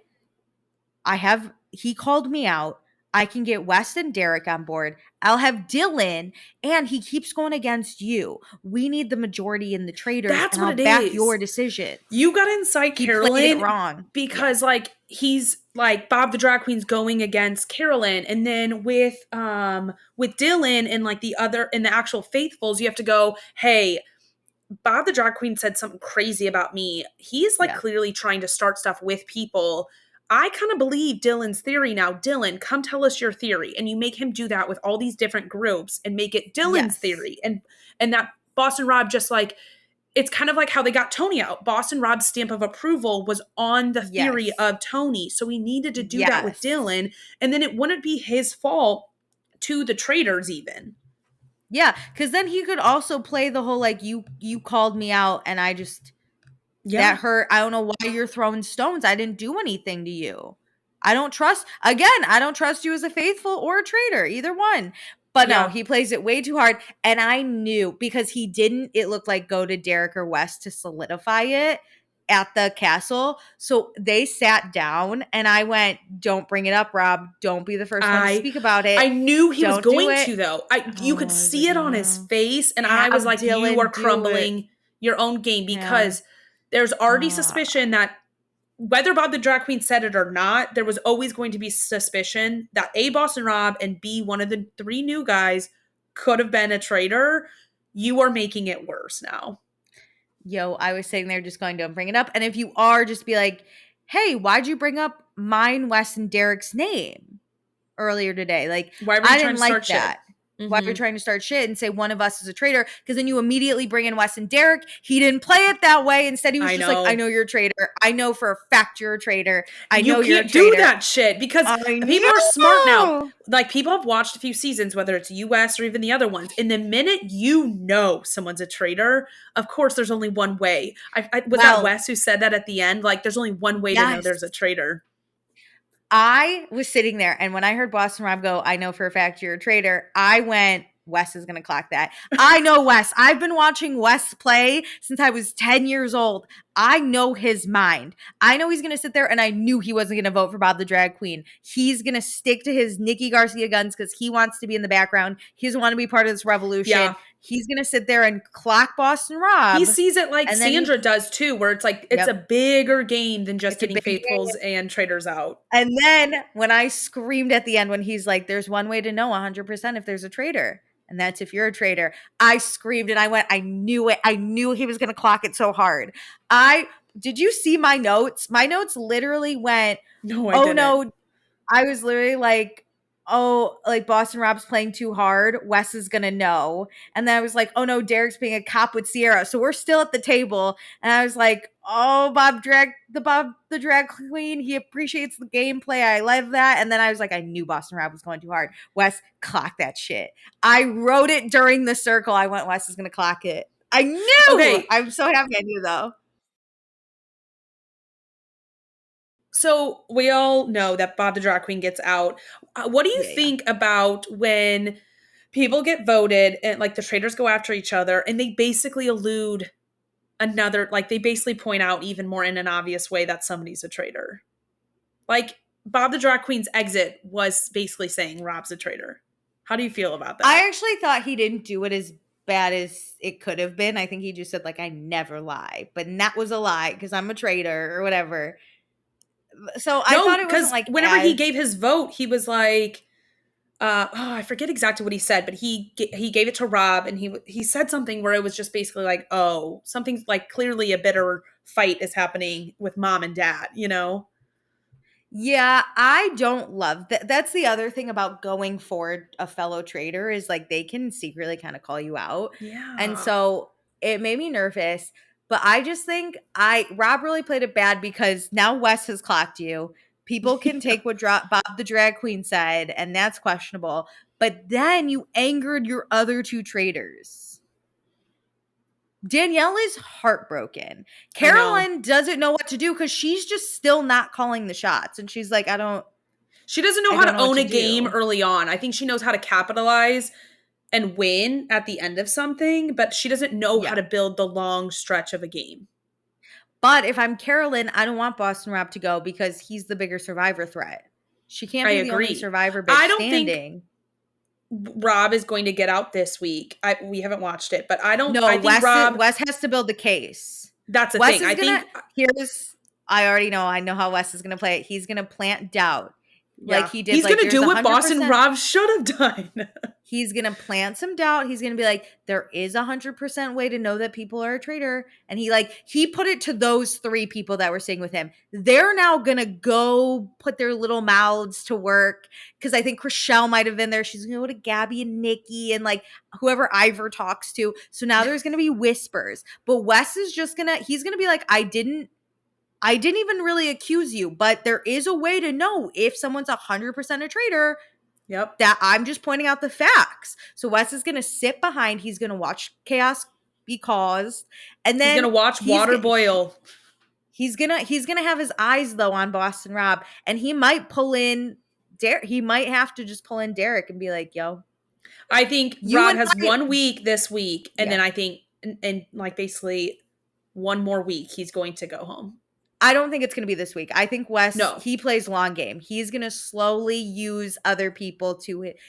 he called me out. I can get Wes and Derek on board. I'll have Dylan, and he keeps going against you. We need the majority in the Traitors, That's and what I'll it back is. your decision. You got to incite He Carolyn played it wrong because like he's like Bob the drag queen's going against Carolyn, and then with Dylan and like the other and the actual faithfuls, you have to go, hey, Bob the drag queen said something crazy about me. He's like clearly trying to start stuff with people. I kind of believe Dylan's theory now. Dylan, come tell us your theory. And you make him do that with all these different groups and make it Dylan's theory. And that Boston Rob just like, it's kind of like how they got Tony out. Boston Rob's stamp of approval was on the theory of Tony. So we needed to do that with Dylan. And then it wouldn't be his fault to the Traitors even. Yeah, because then he could also play the whole like you called me out and I just that hurt. I don't know why you're throwing stones. I didn't do anything to you. I don't trust you as a faithful or a traitor, either one. But no, he plays it way too hard. And I knew because he didn't, it looked like go to Derek or Wes to solidify it at the castle. So they sat down and I went, don't bring it up, Rob. Don't be the first one to speak about it. I knew he was going to, though. You could see it on his face. And I was like, Dylan, you are crumbling your own game because there's already suspicion that whether Bob the drag queen said it or not, there was always going to be suspicion that A, Boston Rob, and B, one of the 3 new guys could have been a traitor. You are making it worse now. Yo, I was sitting there just going, don't bring it up. And if you are, just be like, hey, why'd you bring up mine, Wes, and Derek's name earlier today? Like, why were you trying to start that? Why you're trying to start shit and say one of us is a traitor, because then you immediately bring in Wes and Derek. He didn't play it that way. Instead, he was just like, I know you're a traitor. I know for a fact you're a traitor. I know you're a traitor. You can't do that shit because people are smart now. Like, people have watched a few seasons, whether it's US or even the other ones. And the minute you know someone's a traitor, of course, there's only one way. Was that Wes who said that at the end? Like, there's only one way to know there's a traitor. I was sitting there, and when I heard Boston Rob go, I know for a fact you're a traitor, I went, Wes is going to clock that. I know Wes. I've been watching Wes play since I was 10 years old. I know his mind. I know he's going to sit there, and I knew he wasn't going to vote for Bob the drag queen. He's going to stick to his Nikki Garcia guns because he wants to be in the background. He doesn't want to be part of this revolution. Yeah. He's going to sit there and clock Boston Rob. He sees it like Sandra does too, where it's like, it's a bigger game than just getting faithfuls and traitors out. And then when I screamed at the end, when he's like, there's one way to know 100% if there's a traitor. And that's if you're a traitor. I screamed and I went, I knew it. I knew he was going to clock it so hard. Did you see my notes? My notes literally went, no, I didn't. No. I was literally like, oh, like Boston Rob's playing too hard. Wes is going to know. And then I was like, oh no, Derek's being a cop with Sierra. So we're still at the table. And I was like, oh, Bob the drag queen. He appreciates the gameplay. I love that. And then I was like, I knew Boston Rob was going too hard. Wes, clock that shit. I wrote it during the circle. I went, Wes is going to clock it. I knew. Okay. I'm so happy I knew though. So we all know that Bob the drag queen gets out. What do you think about when people get voted and like the traitors go after each other and they basically allude another, like they basically point out even more in an obvious way that somebody's a traitor? Like Bob the drag queen's exit was basically saying Rob's a traitor. How do you feel about that? I actually thought he didn't do it as bad as it could have been. I think he just said like, I never lie, but that was a lie because I'm a traitor or whatever. So I thought it wasn't like whenever he gave his vote, he was like, I forget exactly what he said, but he gave it to Rob, and he said something where it was just basically like, oh, something like clearly a bitter fight is happening with mom and dad, you know? Yeah, I don't love that. That's the other thing about going for a fellow traitor is like they can secretly kind of call you out. Yeah. And so it made me nervous. But I just think Rob really played it bad because now Wes has clocked you. People can take what Bob the drag queen said, and that's questionable. But then you angered your other 2 traitors. Danielle is heartbroken. Carolyn doesn't know what to do because she's just still not calling the shots. And she's like, I don't. She doesn't know I how don't to know what own to a game do. early on. I think she knows how to capitalize and win at the end of something, but she doesn't know how Yeah. to build the long stretch of a game. But if I'm Carolyn, I don't want Boston Rob to go because he's the bigger survivor threat. She can't I be the only agree. survivor bitch I don't think standing. Rob is going to get out this week. We haven't watched it, but No, I think Rob, Wes has to build the case. that's the Wes thing. is I gonna think, here's I already know. I know how Wes is gonna play it. He's gonna plant doubt. Like yeah, he did, he's like going to there's do what Boston 100%. Rob should have done. He's gonna plant some doubt. He's gonna be like, there is 100% way to know that people are a traitor. And he put it to those 3 people that were staying with him. They're now gonna go put their little mouths to work. Cause I think Chriselle might have been there. She's gonna go to Gabby and Nikki and like whoever Ivor talks to. So now there's gonna be whispers. But Wes is he's gonna be like, I didn't even really accuse you, but there is a way to know if someone's 100% a traitor. Yep. That I'm just pointing out the facts. So Wes is going to sit behind. He's going to watch chaos be caused, and He's going then to watch water boil. He's gonna have his eyes though on Boston Rob, and he might pull in Derek. He might have to just pull in Derek and be like, "Yo, I think you Rob and has I." 1 week this week, and Yeah, then I think, and like basically 1 more week, he's going to go home. I don't think it's going to be this week. I think Wes, No. he plays long game. He's going to slowly use other people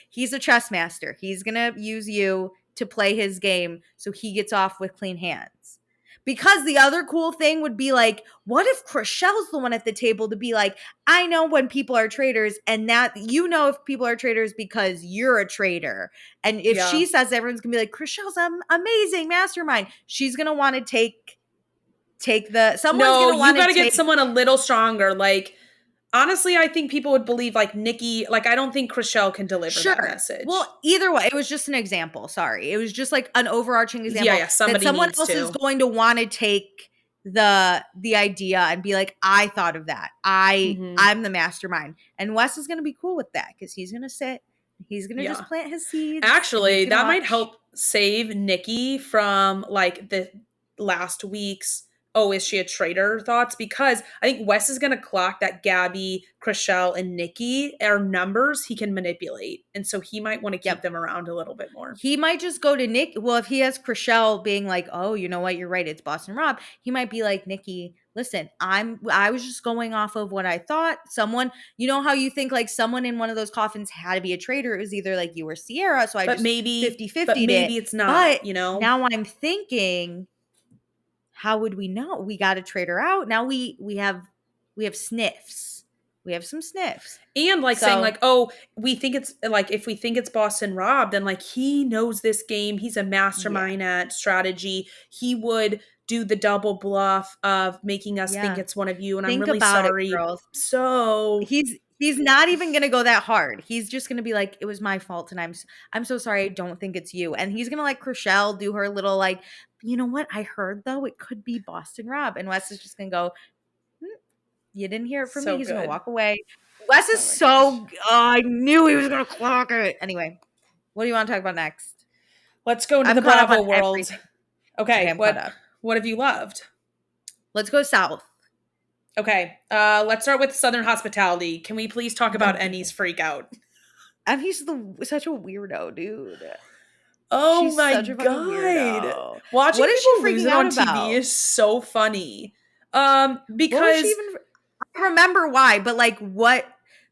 he's a chess master. He's going to use you to play his game so he gets off with clean hands. Because the other cool thing would be like, what if Chriselle's the one at the table to be like, I know when people are traitors, and that if people are traitors because you're a traitor. And if she says everyone's going to be like, Chriselle's amazing mastermind, she's going to want to take someone's gonna want you got to to get someone a little stronger. Like, honestly, I think people would believe like Nikki. Like, I don't think Chriselle can deliver that message. Well, either way, it was just an example. Sorry, it was just like an overarching example. Yeah, somebody that someone needs else to. is going to want to take the idea and be like, I thought of that. I'm the mastermind, and Wes is gonna be cool with that because he's gonna sit. He's gonna just plant his seeds. Actually, that might help save Nikki from like the last week's "oh, is she a traitor" thoughts, because I think Wes is going to clock that Gabby, Chriselle, and Nikki are numbers he can manipulate, and so he might want to keep them around a little bit more. He might just go to Nick. Well, if he has Chriselle being like, "Oh, you know what? You're right. It's Boston Rob." He might be like, "Nikki, listen, I was just going off of what I thought. Someone, you know how you think like someone in one of those coffins had to be a traitor. It was either like you or Sierra. So I just 50-50'd but maybe it. it's not. But you know, now I'm thinking, how would we know? We got to trade her out. Now we have sniffs. We have some sniffs. And like saying like, oh, we think it's like, if we think it's Boston Rob, then like he knows this game. He's a mastermind at strategy. He would do the double bluff of making us think it's one of you. And I'm really sorry. Girls. So he's not even going to go that hard. He's just going to be like, it was my fault. And I'm so sorry. I don't think it's you. And he's going to like Chriselle do her little like, you know what? I heard though, it could be Boston Rob. And Wes is just going to go, you didn't hear it from me. He's going to walk away. Wes is I knew he was going to clock it. Anyway, what do you want to talk about next? Let's go into the Bravo world. Okay, what have you loved? Let's go south. Okay, let's start with Southern hospitality. Can we please talk about Emmy's freak out? Emmy's such a weirdo, dude. Oh she's my god! Watching people lose it on TV is so funny. Because I remember why, but like what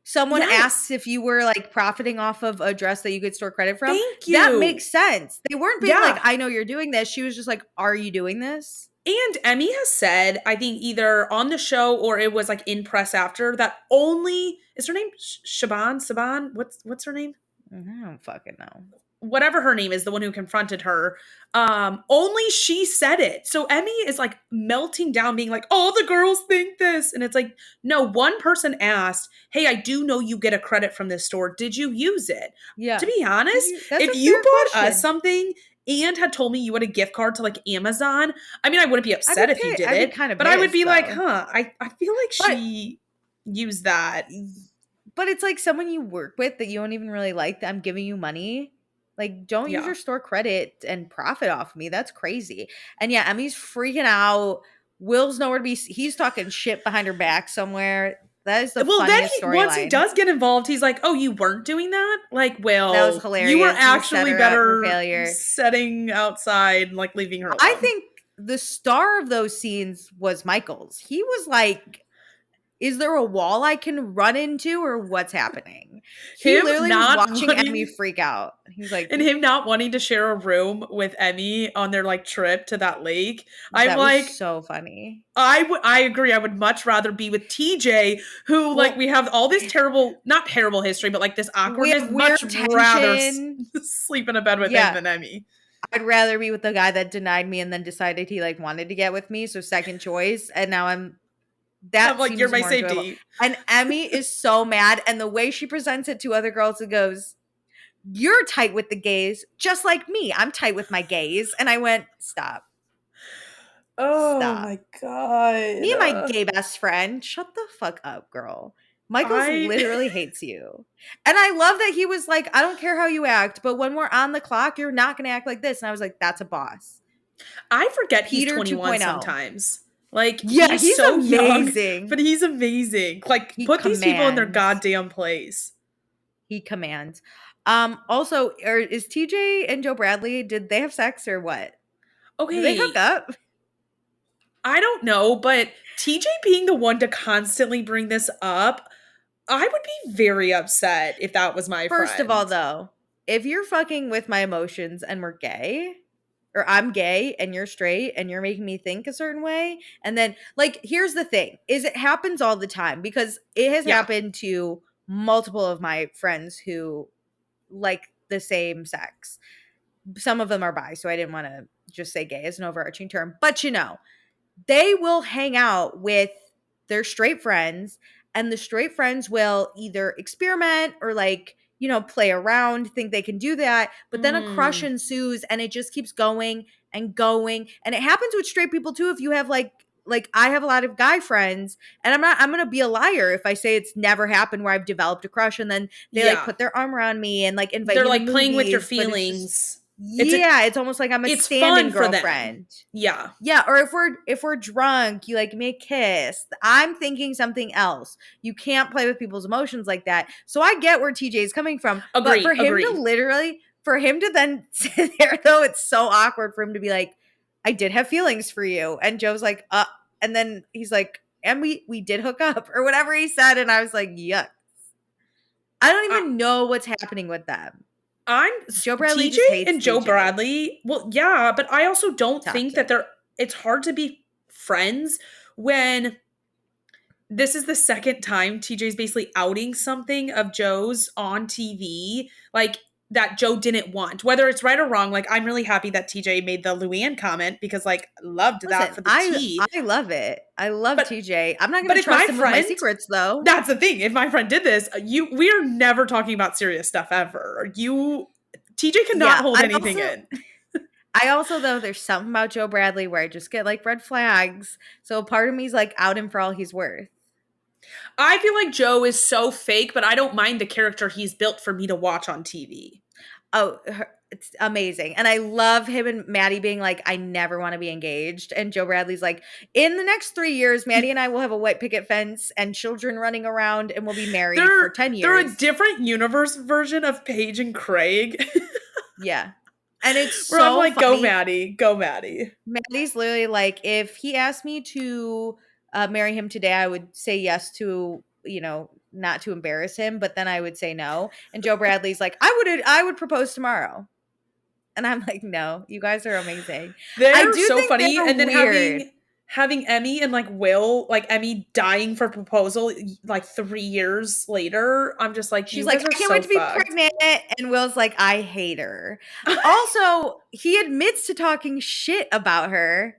someone asks if you were like profiting off of a dress that you could store credit from. Thank you. That makes sense. They weren't being like, I know you're doing this. She was just like, are you doing this? And Emmy has said, I think either on the show or it was like in press after, that only is her name Saban? What's her name? I don't fucking know. Whatever her name is, the one who confronted her, only she said it. So Emmy is like melting down, being like, all the girls think this. And it's like, no, one person asked, hey, I do know you get a credit from this store. Did you use it? Yeah. To be honest, if you bought us something and had told me you had a gift card to like Amazon, I mean, I wouldn't be upset if you did it, but I would be like, I feel like she used that. But it's like someone you work with that you don't even really like, that I'm giving you money. Like, don't use your store credit and profit off me. That's crazy. And yeah, Emmy's freaking out. Will's nowhere to be. He's talking shit behind her back somewhere. That is the Well, then funniest once he storyline. does get involved, he's like, "Oh, you weren't doing that? Like, That was well, you were hilarious. He set actually her up for better failure. setting outside, like leaving her I alone." think the star of those scenes was Michael's. He was like, is there a wall I can run into or what's happening? He Him literally was not watching Emmy wanting freak out. He was like, and him not wanting to share a room with Emmy on their like trip to that lake. I'm that was like, so funny. I agree. I would much rather be with TJ, who like Well, we have all this terrible, not terrible history, but like this we awkwardness. have Much weird rather tension. sleep in a bed with him Yeah. than Emmy. I'd rather be with the guy that denied me and then decided he like wanted to get with me. So second choice. And now I'm that like, you're seems my more enjoyable. safety. And Emmy is so mad. And the way she presents it to other girls, it goes, you're tight with the gays, just like me. I'm tight with my gays. And I went, stop. Oh Stop. my god. Me and my gay best friend, shut the fuck up, girl. Michael's I literally hates you. And I love that he was like, I don't care how you act, but when we're on the clock, you're not going to act like this. And I was like, that's a boss. I forget he's Peter 21 2.0. sometimes. Like, Yeah, he's so amazing. young, but he's amazing. Like, He put these people in their commands. goddamn place. He commands. Also, is TJ and Joe Bradley, did they have sex or what? Okay. Did they hook up? I don't know, but TJ being the one to constantly bring this up, I would be very upset if that was my First friend. of all, though, if you're fucking with my emotions and we're gay, or I'm gay and you're straight and you're making me think a certain way, and then like here's the thing, is it happens all the time because it has happened to multiple of my friends who like the same sex. Some of them are bi, so I didn't want to just say gay as an overarching term, but they will hang out with their straight friends, and the straight friends will either experiment or like, play around, think they can do that, but then a crush ensues and it just keeps going and going. And it happens with straight people too. If you have like I have a lot of guy friends, and I'm going to be a liar if I say it's never happened where I've developed a crush and then they like put their arm around me and like invite They're me like to playing with your movies, but feelings. it's almost like I'm a it's stand-in fun for them. girlfriend. Yeah. Yeah, or if we're drunk, you like give me a kiss. I'm thinking something else. You can't play with people's emotions like that. So I get where TJ is coming from. But for him to then sit there though, it's so awkward for him to be like, I did have feelings for you. And Joe's like, and then he's like, and we did hook up or whatever he said. And I was like, yuck. I don't even know what's happening with them. Joe Bradley TJ just hates and Joe TJ. Bradley. Well, yeah, but I also don't think that it's hard to be friends when this is the second time TJ's basically outing something of Joe's on TV, like that Joe didn't want. Whether it's right or wrong, like I'm really happy that TJ made the Luann comment because like loved that for the tea. I love it. I love TJ. I'm not going to trust him with my secrets though. That's the thing. If my friend did this, we are never talking about serious stuff ever. TJ cannot hold anything in. I also, though, there's something about Joe Bradley where I just get like red flags. So part of me's like out him for all he's worth. I feel like Joe is so fake, but I don't mind the character he's built for me to watch on TV. Oh, it's amazing. And I love him and Maddie being like, I never want to be engaged. And Joe Bradley's like, in the next 3 years, Maddie and I will have a white picket fence and children running around and we'll be married for 10 years. They're a different universe version of Paige and Craig. Yeah. And it's where I'm like, funny. Go Maddie. Maddie's literally like, if he asked me to marry him today, I would say yes to, not to embarrass him, but then I would say no. And Joe Bradley's like, I would propose tomorrow. And I'm like, no, you guys are amazing. They're so funny. And then having Emmy and like Will, like Emmy dying for proposal like 3 years later. I'm just like, she's like, I can't wait to be pregnant. And Will's like, I hate her. Also, he admits to talking shit about her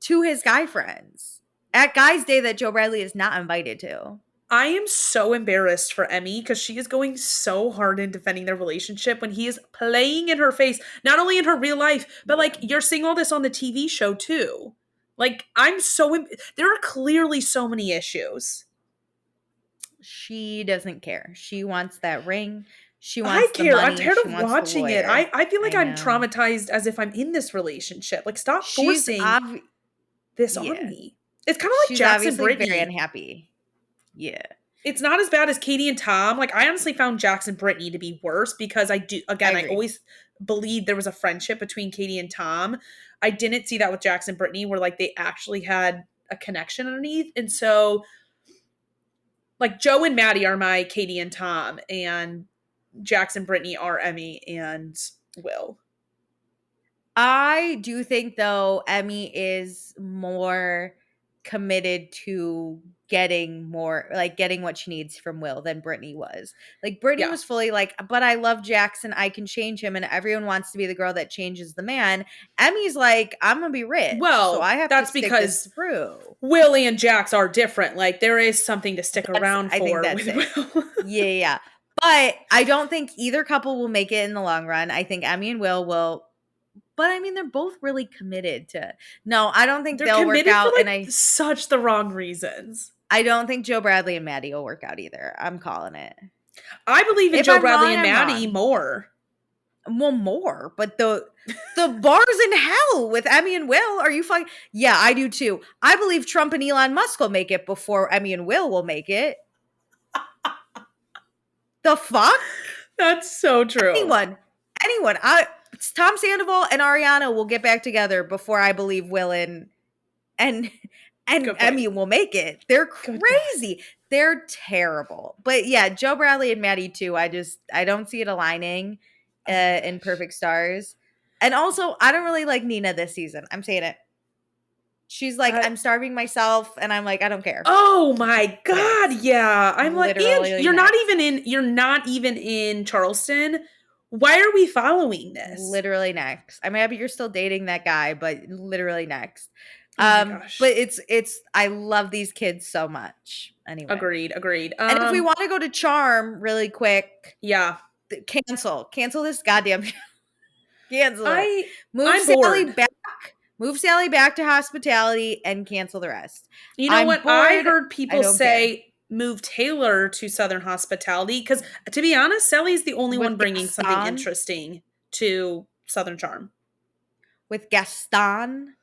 to his guy friends at Guys' Day that Joe Bradley is not invited to. I am so embarrassed for Emmy because she is going so hard in defending their relationship when he is playing in her face, not only in her real life, but like you're seeing all this on the TV show too. Like there are clearly so many issues. She doesn't care. She wants that ring. She wants the money. I'm tired of watching it. I feel like I'm traumatized as if I'm in this relationship. Like stop forcing this on me. It's kind of like Jackson Brittany. Very unhappy. Yeah. it's not as bad as Katie and Tom. Like, I honestly found Jax and Brittany to be worse because I I agree. always believed there was a friendship between Katie and Tom. I didn't see that with Jax and Brittany where like they actually had a connection underneath. And so like Joe and Maddie are my Katie and Tom, and Jax and Brittany are Emmy and Will. I do think though Emmy is more committed to getting what she needs from Will than Brittany was. Like Brittany Yeah. was fully like, but I love Jackson, I can change him, and everyone wants to be the girl that changes the man. Emmy's like, I'm gonna be rich, so Well, I have to that's stick this because through. Willie and Jax are different. Like there is something to stick around I think for that's with it. Will. Yeah. But I don't think either couple will make it in the long run. I think Emmy and Will will. But I mean, they're both really committed to. No, I don't think They're they'll work committed for out, and like such the wrong reasons. I don't think Joe Bradley and Maddie will work out either. I'm calling it. I believe in If Joe I'm Bradley wrong, and I'm Maddie wrong. more. Well, more, but the bar's in hell with Emmy and Will. Are you fucking? Yeah, I do too. I believe Trump and Elon Musk will make it before Emmy and Will make it. The fuck? That's so true. Anyone. It's Tom Sandoval and Ariana will get back together before I believe Will and Emmy will make it. They're crazy. They're terrible. But yeah, Joe Bradley and Maddie too. I don't see it aligning in Perfect Stars. And also, I don't really like Nina this season. I'm saying it. She's like, I'm starving myself, and I'm like, I don't care. Oh my God, Next. yeah. I'm Literally, like, and you're not even in Charleston. Why are we following this? Literally next. I'm happy you're still dating that guy, but literally next. Oh my gosh. But it's I love these kids so much. Anyway. Agreed. And if we want to go to Charm really quick, yeah. Cancel this goddamn show. Cancel it. I'm bored. Move Sally back to hospitality and cancel the rest. You know what? Bored. I heard people say move Taylor to Southern Hospitality because, to be honest, Sally's the only one bringing something interesting to Southern Charm. With Gaston?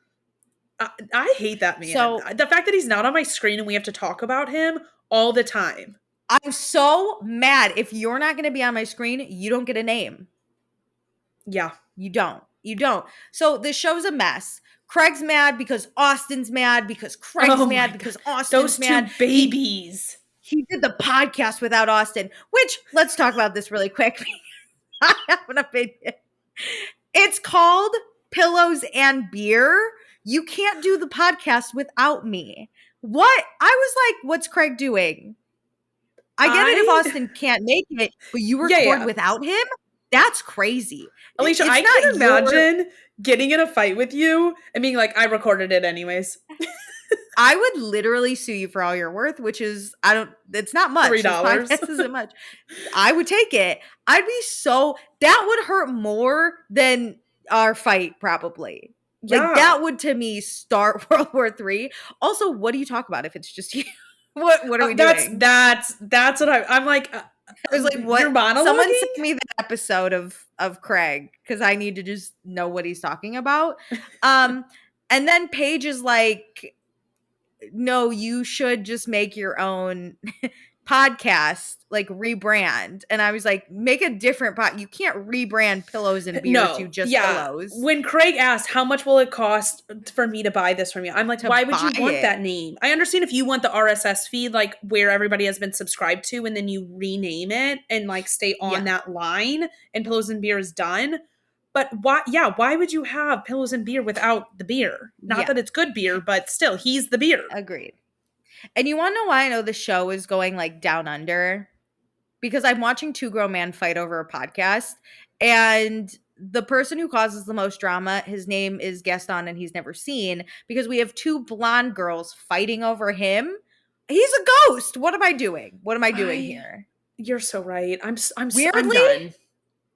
I hate that man. So, the fact that he's not on my screen and we have to talk about him all the time. I'm so mad. If you're not going to be on my screen, you don't get a name. Yeah. You don't. So the show's a mess. Craig's mad because Austin's mad because Craig's mad because Austin's mad. Those two babies. He did the podcast without Austin, which, let's talk about this really quick. I have an opinion. It's called Pillows and Beer. You can't do the podcast without me. What? I was like, what's Craig doing? I get it if Austin can't make it, but you record without him? That's crazy. Alicia, I can imagine getting in a fight with you and being like, I recorded it anyways. I would literally sue you for all you're worth, which is, it's not much. $3. This isn't much. I would take it. That would hurt more than our fight, probably. Yeah. Like, that would, to me, start World War III. Also, what do you talk about if it's just you? What are we doing? That's what I'm like. I was like, what? You're monologuing? Someone sent me the episode of Craig because I need to just know what he's talking about. And then Paige is like, no, you should just make your own podcast, like rebrand. And I was like, make a different you can't rebrand Pillows and Beer to just Pillows. When Craig asked, how much will it cost for me to buy this from you? I'm like, why would you want that name? I understand if you want the RSS feed, like where everybody has been subscribed to, and then you rename it and like stay on that line and Pillows and Beer is done. But why would you have Pillows and Beer without the beer? Not that it's good beer, but still, he's the beer. Agreed. And you want to know why I know the show is going like down under? Because I'm watching two grown men fight over a podcast, and the person who causes the most drama, his name is Gaston, and he's never seen, because we have two blonde girls fighting over him. He's a ghost. What am I doing? What am I doing here? You're so right. I'm done.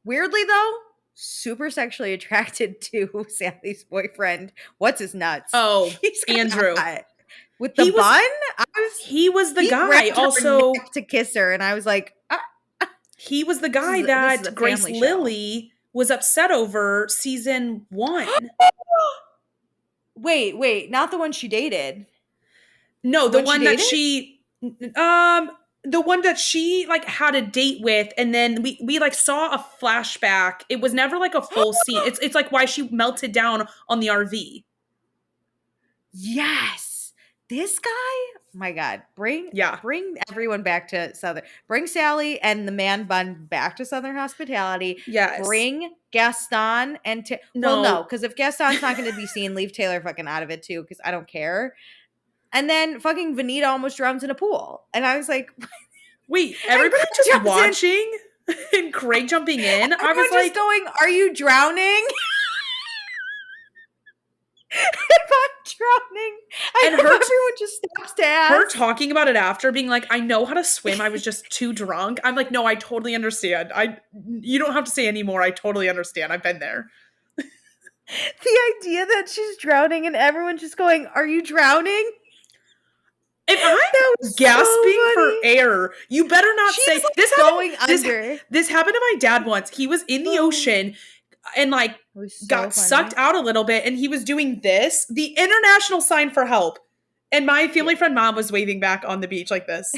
Weirdly though, super sexually attracted to Sally's boyfriend. What's his nuts? Oh, Andrew. With the bun? He was the guy also to kiss her, and I was like, he was the guy that Grace Lilly was upset over season 1. Wait, not the one she dated. No, the one that she The one that she like had a date with, and then we like saw a flashback. It was never like a full scene. It's like why she melted down on the RV. Yes. This guy, my God, bring Yeah. everyone back to Southern. Bring Sally and the man bun back to Southern Hospitality. Yes. Bring Gaston and well, no, because if Gaston's not going to be seen, leave Taylor fucking out of it too, because I don't care. And then fucking Vanita almost drowns in a pool, and I was like, wait, everybody just watching and Craig jumping in. I was like, going, "Are you drowning?" If I'm drowning, and everyone just stops to ask. Her talking about it after, being like, "I know how to swim. I was just too drunk." I'm like, "No, I totally understand. You don't have to say anymore. I totally understand. I've been there." The idea that she's drowning and everyone's just going, "Are you drowning?" If I'm gasping for air, you better not say this. This happened to my dad once. He was in the ocean and like got sucked out a little bit, and he was doing this, the international sign for help. And my family friend mom was waving back on the beach like this.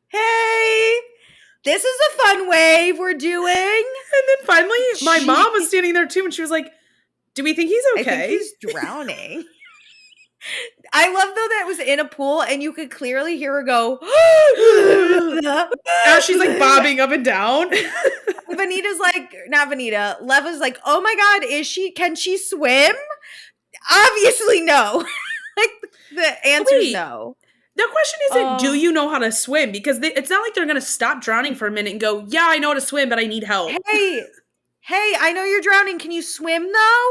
Hey, this is a fun wave we're doing. And then finally, my mom was standing there too, and she was like, "Do we think he's okay?" I think he's drowning. I love though that it was in a pool and you could clearly hear her go as she's like bobbing up and down. Vanita's like, not Vanita, Leva's like, "Oh my God, can she swim?" Obviously no. Like the answer's no. The question isn't, do you know how to swim? Because it's not like they're going to stop drowning for a minute and go, "Yeah, I know how to swim, but I need help." Hey, I know you're drowning. Can you swim though?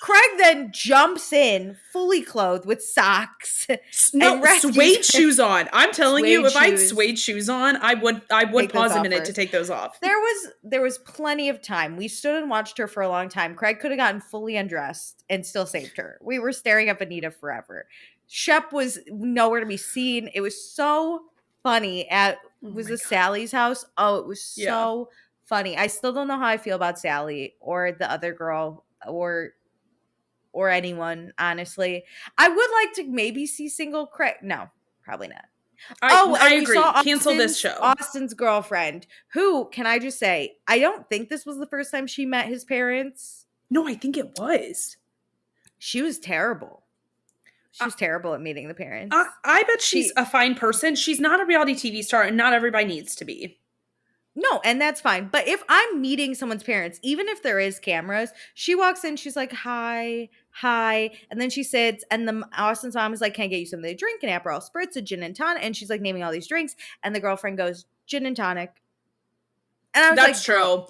Craig then jumps in, fully clothed with socks. No, suede shoes on. I'm telling you, if I had suede shoes on, I would pause a minute to take those off. There was plenty of time. We stood and watched her for a long time. Craig could have gotten fully undressed and still saved her. We were staring at Anita forever. Shep was nowhere to be seen. It was so funny Sally's house. Oh, it was so funny. I still don't know how I feel about Sally or the other girl or anyone, honestly. I would like to maybe see single Craig. No, probably not. I agree. Cancel this show. Austin's girlfriend, who, can I just say, I don't think this was the first time she met his parents. No, I think it was. She was terrible. She was terrible at meeting the parents. I bet she's a fine person. She's not a reality TV star, and not everybody needs to be. No, and that's fine. But if I'm meeting someone's parents, even if there is cameras, she walks in, she's like, "Hi, hi." And then she sits, and Austin's mom is like, "Can I get you something to drink? An Aperol Spritz, a gin and tonic?" And she's like naming all these drinks. And the girlfriend goes, "Gin and tonic." And I was That's true.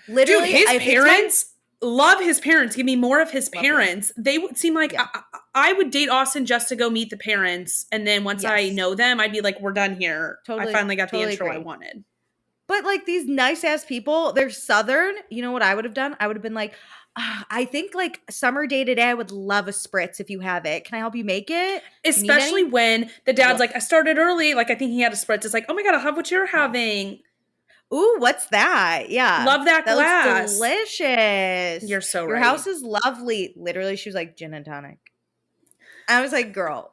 Literally, dude, his parents love his parents. Give me more of his parents. They would seem like I would date Austin just to go meet the parents. And then once I know them, I'd be like, "We're done here. I finally got the intro I wanted." But like these nice ass people, they're Southern. You know what I would have done? I would have been like, "I think like summer day today, I would love a spritz if you have it. Can I help you make it?" Especially when the dad's like, "I started early." Like, I think he had a spritz. It's like, "Oh my God, I'll have what you're having." Ooh, what's that? Yeah. Love that glass. Looks delicious. You're so right. Your house is lovely. Literally, she was like, "Gin and tonic." I was like, girl,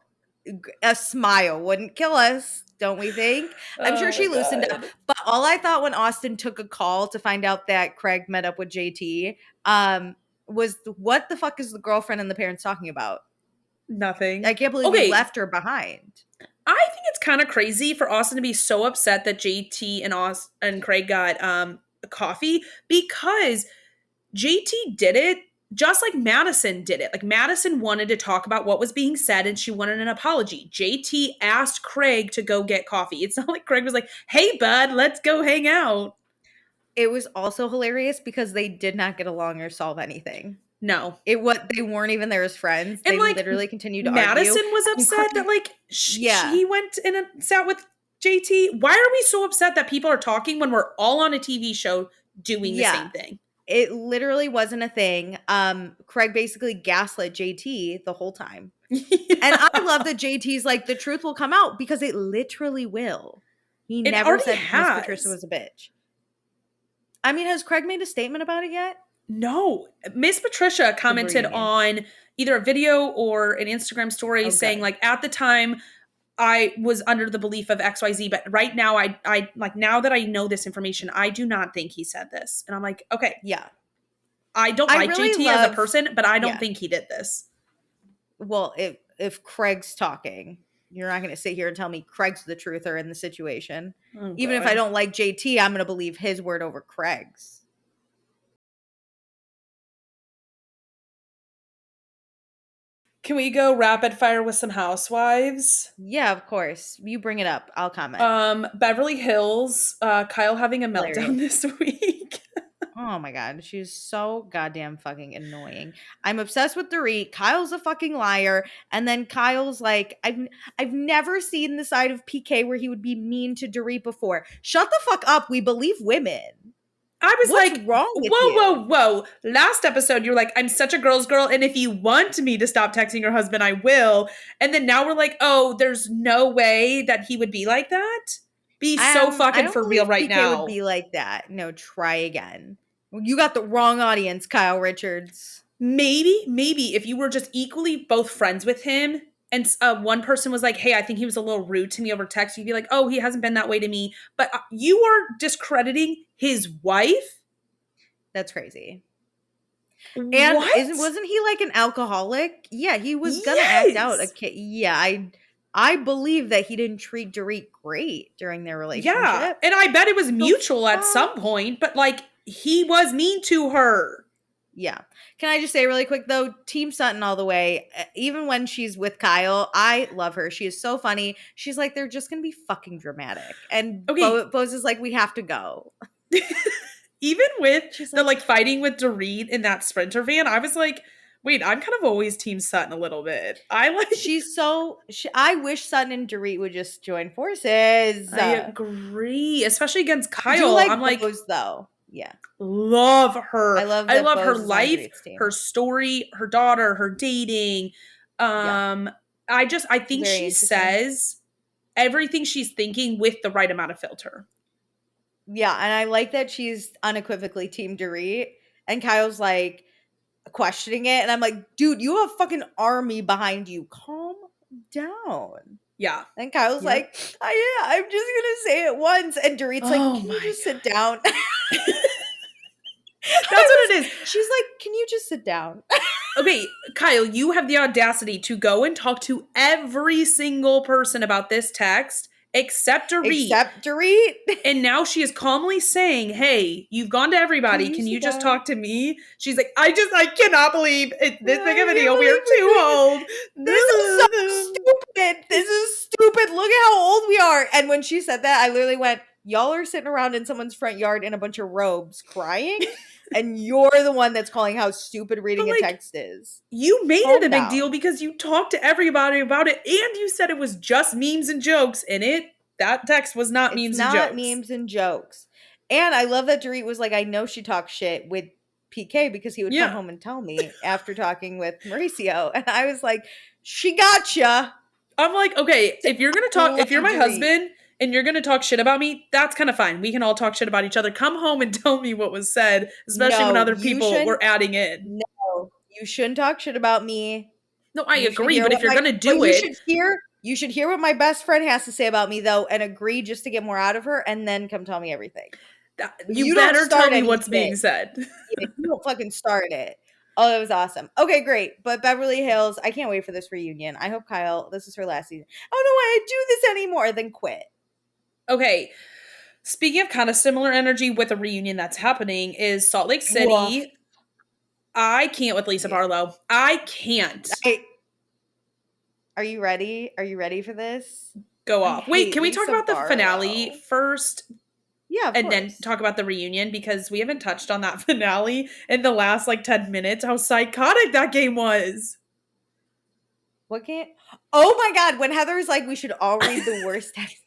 a smile wouldn't kill us, don't we think? I'm sure she loosened up. But all I thought when Austin took a call to find out that Craig met up with JT was, what the fuck is the girlfriend and the parents talking about? Nothing. I can't believe we left her behind. I think it's kind of crazy for Austin to be so upset that JT and Craig got coffee, because JT did it just like Madison did it. Like, Madison wanted to talk about what was being said and she wanted an apology. JT asked Craig to go get coffee. It's not like Craig was like, "Hey, bud, let's go hang out." It was also hilarious because they did not get along or solve anything. No. They weren't even there as friends. And they literally continued to argue. Madison was upset that like he went and sat with JT. Why are we so upset that people are talking when we're all on a TV show doing the same thing? It literally wasn't a thing. Craig basically gaslit JT the whole time. And I love that JT's like, the truth will come out, because it literally will. He never said Miss Patricia was a bitch. I mean, has Craig made a statement about it yet? No. Miss Patricia commented on either a video or an Instagram story saying like, at the time, I was under the belief of XYZ, but right now I like, now that I know this information, I do not think he said this. And I'm like, okay, Yeah. I don't I like really JT as a love, person, but I don't yeah. think he did this. Well, if Craig's talking, you're not going to sit here and tell me Craig's the truther in the situation. Oh, Even if I God. don't like JT, I'm going to believe his word over Craig's. Can we go rapid fire with some housewives? Yeah, of course. You bring it up. I'll comment. Beverly Hills, Kyle having a meltdown Hilarious. this week. Oh my god, she's so goddamn fucking annoying. I'm obsessed with Dorit. Kyle's a fucking liar, and then Kyle's like, I've never seen the side of PK where he would be mean to Dorit before. Shut the fuck up. We believe women. I was What's like, wrong with whoa, you? whoa, whoa. Last episode, you were like, I'm such a girl's girl, and if you want me to stop texting your husband, I will. And then now we're like, oh, there's no way that he would be like that? Be so I fucking don't for real believe right PK now. would be like that. No, try again. You got the wrong audience, Kyle Richards. Maybe if you were just equally both friends with him, and one person was like, hey, I think he was a little rude to me over text, you'd be like, oh, he hasn't been that way to me. But you are discrediting his wife? That's crazy. What? And wasn't he like an alcoholic? Yeah, he was gonna act out a Yes. kid. Yeah, I believe that he didn't treat Dorit great during their relationship. Yeah, and I bet it was mutual at some fuck? point, but like, he was mean to her. Yeah. Can I just say really quick though, Team Sutton all the way. Even when she's with Kyle, I love her. She is so funny. She's like, they're just gonna be fucking dramatic. And Okay. Bose is like, we have to go. Even with She's the like fighting with Dorit in that Sprinter van, I was like, wait, I'm kind of always Team Sutton a little bit. I wish Sutton and Dorit would just join forces. I agree, especially against I do Kyle. like I'm like, Bose though. Yeah. love her. I love I that love her Bose is on life, Dorit's team. her story, her daughter, her dating. Yeah. I think Very she interesting. says everything she's thinking with the right amount of filter. Yeah, and I like that she's unequivocally Team Dorit, and Kyle's like questioning it, and I'm like, dude, you have a fucking army behind you. Calm down. Yeah. And Kyle's like, oh, yeah, I'm just gonna say it once, and Dorit's like, can you just sit down? That's what it is. She's like, can you just sit down? Okay, Kyle, you have the audacity to go and talk to every single person about this text except Dorit. And now she is calmly saying, hey, you've gone to everybody. Can you just talk to me? She's like, I cannot believe it's this big of a deal. We are too old. This is so stupid. This is stupid. Look at how old we are. And when she said that, I literally went, y'all are sitting around in someone's front yard in a bunch of robes crying. And you're the one that's calling how stupid reading a text is. You made it a big deal because you talked to everybody about it, and you said it was just memes and jokes, and that text was not memes and jokes. Not memes and jokes. And I love that Dorit was like, I know she talks shit with PK because he would come home and tell me after talking with Mauricio. And I was like, she gotcha. I'm like, okay, if you're gonna talk, if you're my husband and you're gonna talk shit about me, that's kind of fine. We can all talk shit about each other. Come home and tell me what was said, especially when other people were adding in. No, you shouldn't talk shit about me. No, I agree, but if you're gonna do it, you should hear what my best friend has to say about me though, and agree just to get more out of her, and then come tell me everything. You better tell me what's being said. You don't fucking start it. Oh, that was awesome. Okay, great. But Beverly Hills, I can't wait for this reunion. I hope Kyle, this is her last season. I don't want to do this anymore. Then quit. Okay. Speaking of kind of similar energy with a reunion that's happening is Salt Lake City. Woof. I can't with Lisa Barlow. I can't. Are you ready? Are you ready for this? Go off. Wait, can we talk about the finale first? Yeah, and then talk about the reunion, because we haven't touched on that finale in the last 10 minutes, how psychotic that game was. What game? Oh my God, when Heather's like, we should all read the worst text.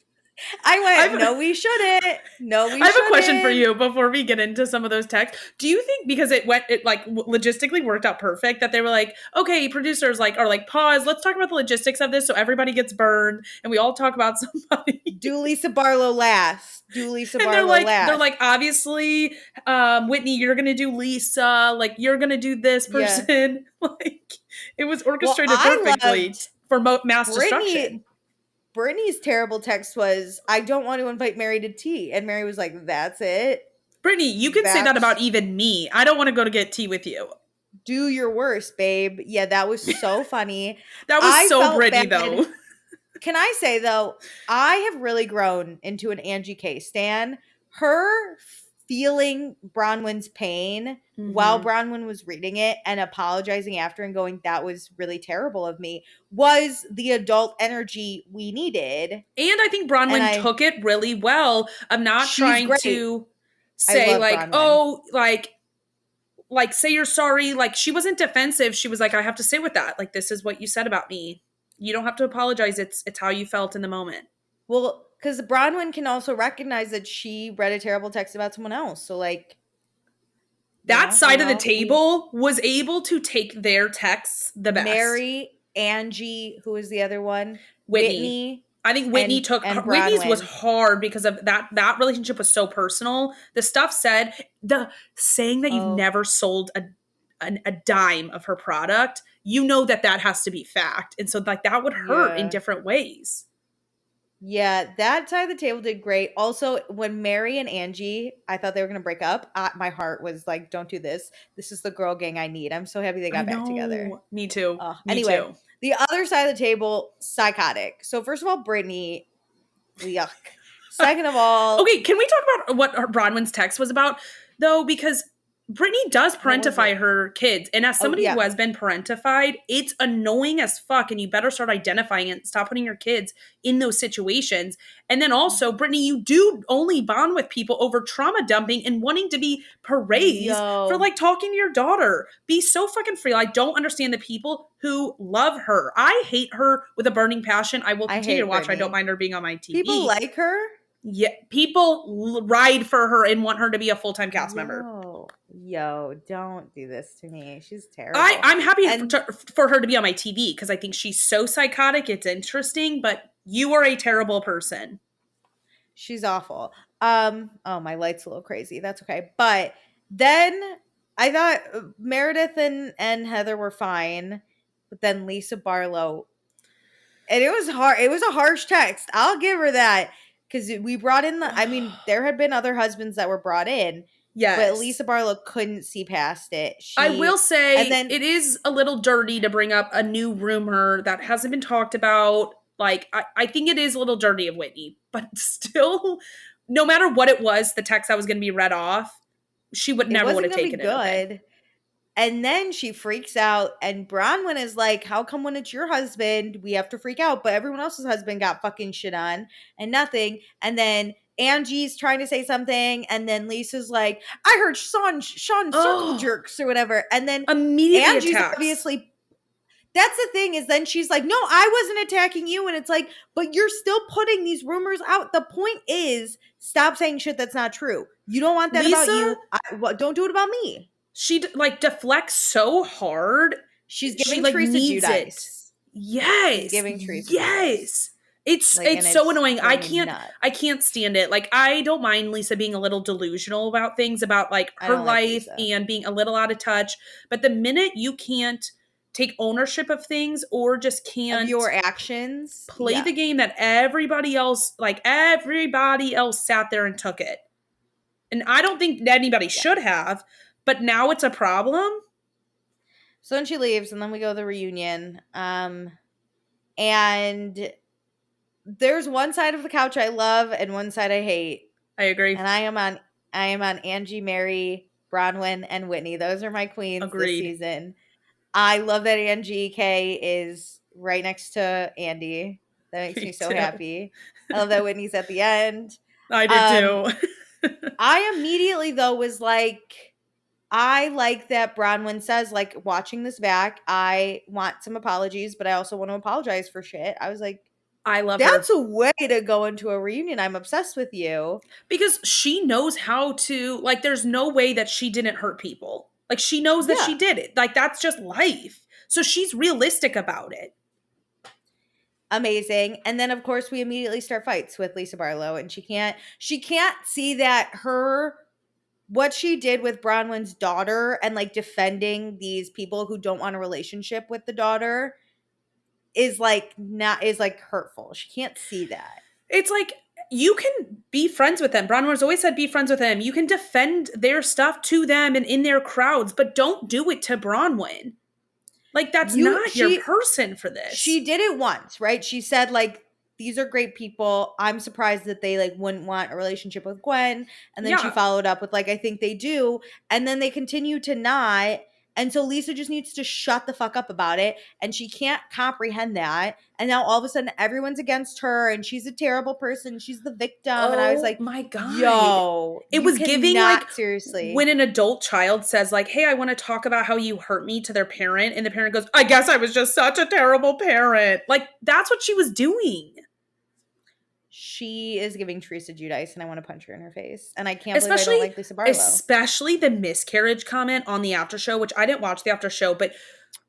I went, no, we shouldn't. No, we shouldn't. I have a question for you before we get into some of those texts. Do you think because it logistically worked out perfect that they were like, okay, producers are like, pause, let's talk about the logistics of this so everybody gets burned and we all talk about somebody. Do Lisa Barlow last. They're like, obviously, Whitney, you're going to do Lisa. You're going to do this person. Yeah. It was orchestrated perfectly for mass destruction. Brittany's terrible text was, I don't want to invite Mary to tea. And Mary was like, that's it. Brittany, you can say that about even me. I don't want to go to get tea with you. Do your worst, babe. Yeah, that was so funny. That was I so felt Brittany, bad. though. Can I say, though, I have really grown into an Angie K stan. Her feeling Bronwyn's pain while Bronwyn was reading it and apologizing after and going, that was really terrible of me, was the adult energy we needed. And I think Bronwyn took it really well of not trying great. to say like, Bronwyn. oh, like say you're sorry. Like she wasn't defensive. She was like, I have to sit with that. Like, this is what you said about me. You don't have to apologize. It's how you felt in the moment. Well, because Bronwyn can also recognize that she read a terrible text about someone else. So like that side of the table was able to take their texts the best. Mary, Angie, who was the other one? Whitney. I think Whitney took Whitney's was hard because of that relationship was so personal. The stuff said, the saying that you've never sold a dime of her product, you know that has to be fact. And so like that would hurt in different ways. Yeah, that side of the table did great. Also, when Mary and Angie, I thought they were going to break up. My heart was like, don't do this. This is the girl gang I need. I'm so happy they got back together. Me too. Anyway, too. The other side of the table, psychotic. So first of all, Brittany, yuck. Second of all. Okay, can we talk about what Bronwyn's text was about, though? Because Brittany does parentify her kids. And as somebody who has been parentified, it's annoying as fuck. And you better start identifying it and stop putting your kids in those situations. And then also, Brittany, you do only bond with people over trauma dumping and wanting to be praised for like talking to your daughter. Be so fucking free. I don't understand the people who love her. I hate her with a burning passion. I will continue to watch her. I don't mind her being on my TV. People like her? Yeah, people ride for her and want her to be a full-time cast member. Yo, don't do this to me. She's terrible. I'm happy for her to be on my TV because I think she's so psychotic. It's interesting, but you are a terrible person. She's awful. Oh, my light's a little crazy. That's okay. But then I thought Meredith and Heather were fine, but then Lisa Barlow, and it was hard. It was a harsh text. I'll give her that. Because we brought in there had been other husbands that were brought in. Yes. But Lisa Barlow couldn't see past it. I will say it is a little dirty to bring up a new rumor that hasn't been talked about. Like, I think it is a little dirty of Whitney. But still, no matter what it was, the text that was going to be read off, she would never would have taken it. Okay. And then she freaks out, and Bronwyn is like, how come when it's your husband, we have to freak out, but everyone else's husband got fucking shit on and nothing. And then Angie's trying to say something, and then Lisa's like, I heard Sean circle jerks or whatever. And then immediately Angie's obviously, that's the thing, is then she's like, no, I wasn't attacking you. And it's like, but you're still putting these rumors out. The point is, stop saying shit that's not true. You don't want that about you. Don't do it about me. She like deflects so hard. She's giving Teresa Giudice. Yes. She's giving Teresa. Yes. It's so annoying. I can't stand it. Like, I don't mind Lisa being a little delusional about things, about like her life and being a little out of touch. But the minute you can't take ownership of things or just can't of your actions, play the game that everybody else sat there and took it. And I don't think anybody should have. But now it's a problem. So then she leaves, and then we go to the reunion. And there's one side of the couch I love and one side I hate. I agree. And I am on Angie, Mary, Bronwyn, and Whitney. Those are my queens this season. I love that Angie K is right next to Andy. That makes me so happy. I love that Whitney's at the end. I do too. I immediately, though, was like, I like that Bronwyn says, like, watching this back, I want some apologies, but I also want to apologize for shit. I was like, I love that's a way to go into a reunion. I'm obsessed with you. Because she knows how to, like, there's no way that she didn't hurt people. Like, she knows that she did it. Like, that's just life. So she's realistic about it. Amazing. And then, of course, we immediately start fights with Lisa Barlow, and she can't see that what she did with Bronwyn's daughter and like defending these people who don't want a relationship with the daughter is like hurtful. She can't see that. It's like, you can be friends with them. Bronwyn's always said be friends with them. You can defend their stuff to them and in their crowds, but don't do it to Bronwyn. Like, that's not your person for this. She did it once, right? She said, like, these are great people. I'm surprised that they, like, wouldn't want a relationship with Gwen. And then she followed up with, like, I think they do. And then they continue to not. And so Lisa just needs to shut the fuck up about it. And she can't comprehend that. And now all of a sudden everyone's against her and she's a terrible person. She's the victim. Oh, and I was like, my God. Yo, it was giving, like, seriously. When an adult child says, like, hey, I want to talk about how you hurt me to their parent. And the parent goes, I guess I was just such a terrible parent. Like, that's what she was doing. She is giving Teresa Giudice, and I want to punch her in her face. And I can't believe I don't like Lisa Barlow. Especially the miscarriage comment on the after show, which I didn't watch the after show, but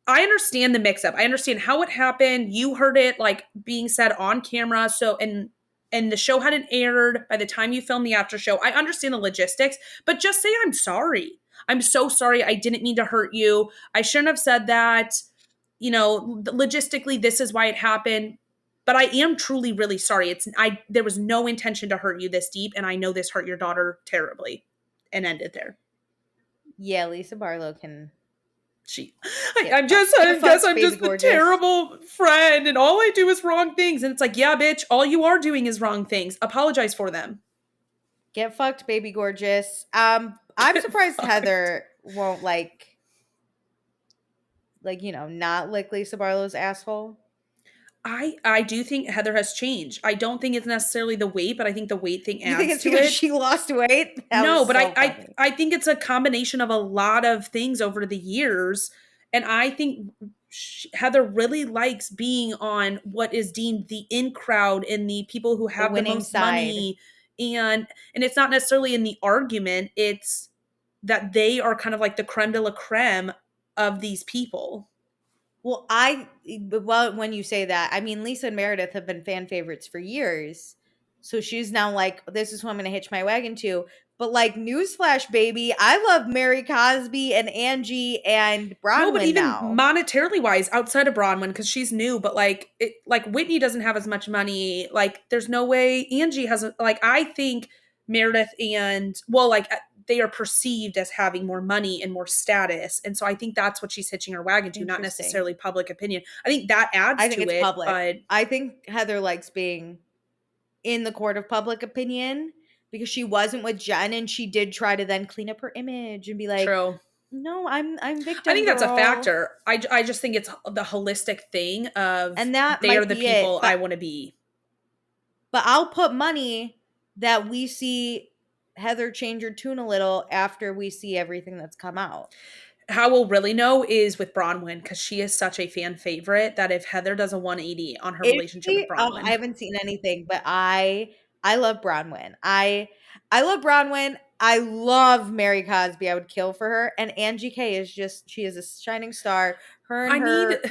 I understand the mix-up. I understand how it happened. You heard it, like, being said on camera. So, and the show hadn't aired by the time you filmed the after show. I understand the logistics, but just say, I'm sorry. I'm so sorry. I didn't mean to hurt you. I shouldn't have said that. You know, logistically, this is why it happened. But I am truly really sorry. There was no intention to hurt you this deep, and I know this hurt your daughter terribly, and ended there. Yeah, Lisa Barlow can. I guess I'm just a terrible friend, and all I do is wrong things. And it's like, yeah, bitch, all you are doing is wrong things. Apologize for them. Get fucked, baby gorgeous. I'm surprised Heather won't like, you know, not lick Lisa Barlow's asshole. I do think Heather has changed. I don't think it's necessarily the weight, but I think the weight thing adds to it. You think it's because she lost weight? No, but I think it's a combination of a lot of things over the years. And I think Heather really likes being on what is deemed the in crowd and the people who have the most money. And it's not necessarily in the argument. It's that they are kind of like the creme de la creme of these people. Well, when you say that, I mean, Lisa and Meredith have been fan favorites for years. So she's now like, this is who I'm going to hitch my wagon to. But like, newsflash, baby, I love Mary Cosby and Angie and Bronwyn. No, but even monetarily wise, outside of Bronwyn, because she's new, but like Whitney doesn't have as much money. Like, there's no way Angie has, like, I think Meredith and, well, like, they are perceived as having more money and more status. And so I think that's what she's hitching her wagon to, not necessarily public opinion. I think that adds to it. I think it's public. But I think Heather likes being in the court of public opinion because she wasn't with Jen, and she did try to then clean up her image and be like, true. No, I'm victim. I think that's a factor. I just think it's the holistic thing of, and that they are the people I want to be. But I'll put money that we see Heather change her tune a little after we see everything that's come out. How we'll really know is with Bronwyn, because she is such a fan favorite that if Heather does a 180 on her relationship with Bronwyn. I haven't seen anything, but I love Bronwyn. I love Bronwyn. I love Mary Cosby. I would kill for her. And Angie K she is a shining star. Her and her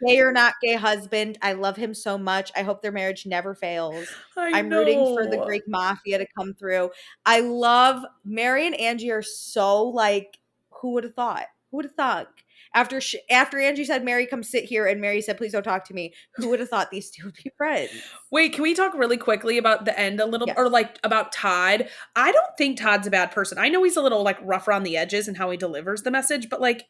gay or not gay husband. I love him so much. I hope their marriage never fails. I'm rooting for the Greek mafia to come through. I love Mary and Angie are so like, who would have thought? Who would have thought? After Angie said, Mary, come sit here, and Mary said, please don't talk to me, who would have thought these two would be friends? Wait, can we talk really quickly about the end a little, or like about Todd? I don't think Todd's a bad person. I know he's a little like rough around the edges and how he delivers the message, but like,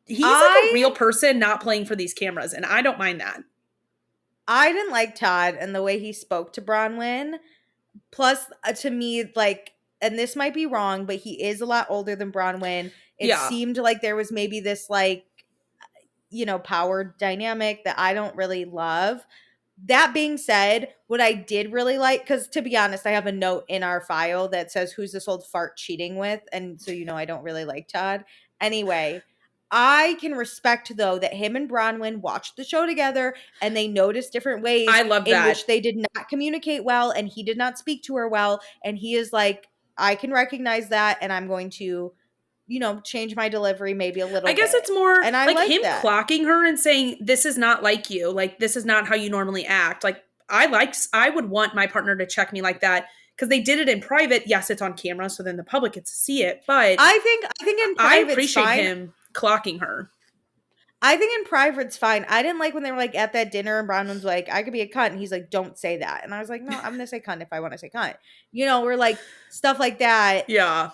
he's like a real person not playing for these cameras, and I don't mind that. I didn't like Todd and the way he spoke to Bronwyn. Plus, to me, like, and this might be wrong, but he is a lot older than Bronwyn. It seemed like there was maybe this, like, you know, power dynamic that I don't really love. That being said, what I did really like, because to be honest, I have a note in our file that says, who's this old fart cheating with? And so, you know, I don't really like Todd. Anyway, I can respect, though, that him and Bronwyn watched the show together and they noticed different ways in which they did not communicate well, and he did not speak to her well. And he is like, I can recognize that, and I'm going to, you know, change my delivery maybe a little bit. I guess it's more and I like him that. Clocking her and saying, this is not like you. Like, this is not how you normally act. Like, I would want my partner to check me like that, because they did it in private. Yes, it's on camera, so then the public gets to see it. But I think in private, I appreciate him clocking her. I think in private it's fine. I didn't like when they were like at that dinner and Brown was like, I could be a cunt. And he's like, don't say that. And I was like, no, I'm gonna say cunt if I want to say cunt. We're like stuff like that. Yeah.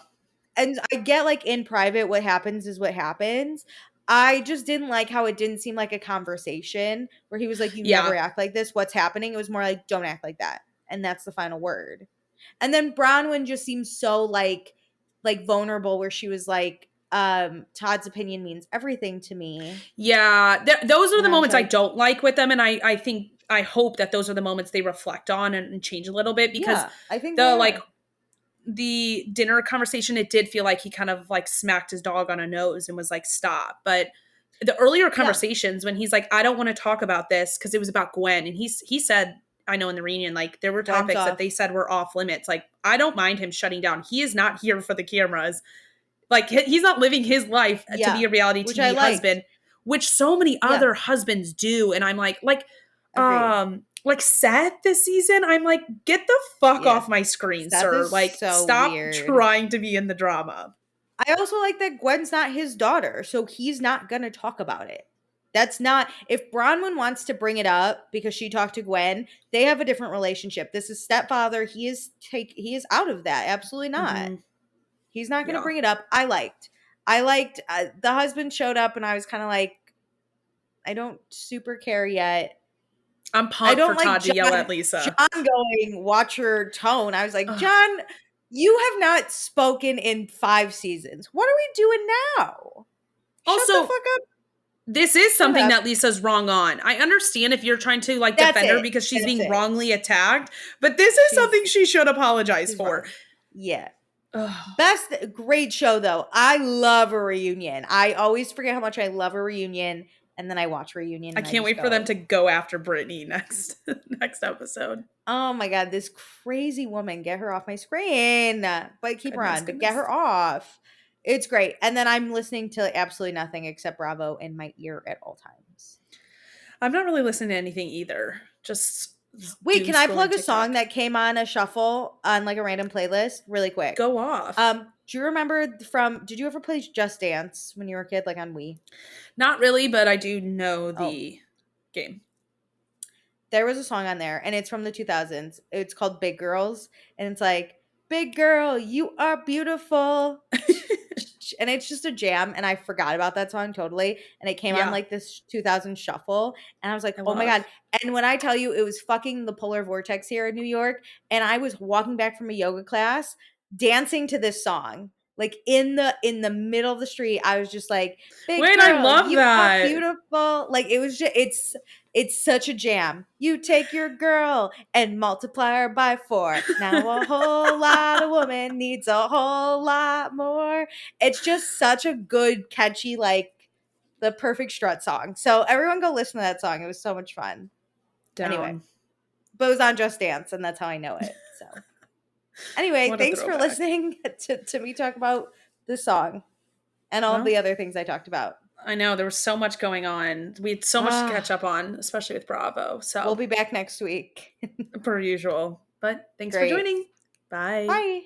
And I get like in private what happens is what happens. I just didn't like how it didn't seem like a conversation where he was like, you never Yeah. act like this. What's happening? It was more like, don't act like that. And that's the final word. And then Bronwyn just seems so like vulnerable where she was like, Todd's opinion means everything to me. Yeah. Those are And the I was moments I like, don't like with them. And I hope that those are the moments they reflect on and change a little bit, because yeah, I think they the are. the dinner conversation, it did feel like he kind of like smacked his dog on a nose and was like, stop. But the earlier conversations when he's like, I don't want to talk about this, because it was about Gwen. And he said, I know in the reunion, like there were Gwen's topics that off. they said were off limits. Like, I don't mind him shutting down. He is not here for the cameras. Like, he's not living his life to be Yeah, a reality which I TV liked. husband, which so many Yeah, other husbands do. And I'm agreed. like Seth this season, I'm like, get the fuck Yeah, off my screen, Seth sir. is Like, so stop weird. trying to be in the drama. I also like that Gwen's not his daughter, so he's not gonna talk about it. That's not if Bronwyn wants to bring it up because she talked to Gwen, they have a different relationship. This is stepfather. He is out of that. Absolutely not. Mm-hmm. He's not gonna Yeah. bring it up. I liked the husband showed up and I was kind of like, I don't super care yet. I'm I pumped for don't like Todd to yell at Lisa. John going, watch your tone. I was like, Ugh. John, you have not spoken in 5 seasons. What are we doing now? Shut the Also, fuck up. this is something up. that Lisa's wrong on. I understand if you're trying to like That's defend her it. because she's That's being it. wrongly attacked, but this is something she should apologize She's for. wrong. Yeah. Ugh. Great show though. I love a reunion. I always forget how much I love a reunion, and then I watch a reunion. I And can't just wait for them go, to go after Brittany next episode. oh my god, this crazy woman! Get her off my screen. But keep her on. But get her off. It's great. And then I'm listening to absolutely nothing except Bravo in my ear at all times. I'm not really listening to anything either. Just wait, can I plug a TikTok. song that came on a shuffle on like a random playlist really quick? Go off. Do you remember did you ever play Just Dance when you were a kid, like on Wii? Not really, but I do know the game. There was a song on there and it's from the 2000s. It's called Big Girls and it's like, big girl, you are beautiful. And it's just a jam and I forgot about that song totally. And it came on like this 2000 shuffle and I was like, oh my god. And when I tell you it was fucking the polar vortex here in New York and I was walking back from a yoga class dancing to this song. Like in the middle of the street, I was just like, big girl, I love you that. are beautiful. Like it was just it's such a jam. You take your girl and multiply her by 4. Now a whole lot of woman needs a whole lot more. It's just such a good, catchy, like the perfect strut song. So everyone go listen to that song. It was so much fun. Down. Anyway, but it was on Just Dance, and that's how I know it. So anyway, thanks for listening to me talk about this song and all the other things I talked about. I know there was so much going on. We had so much to catch up on, especially with Bravo. So we'll be back next week. per usual. But thanks for joining. Bye. Bye.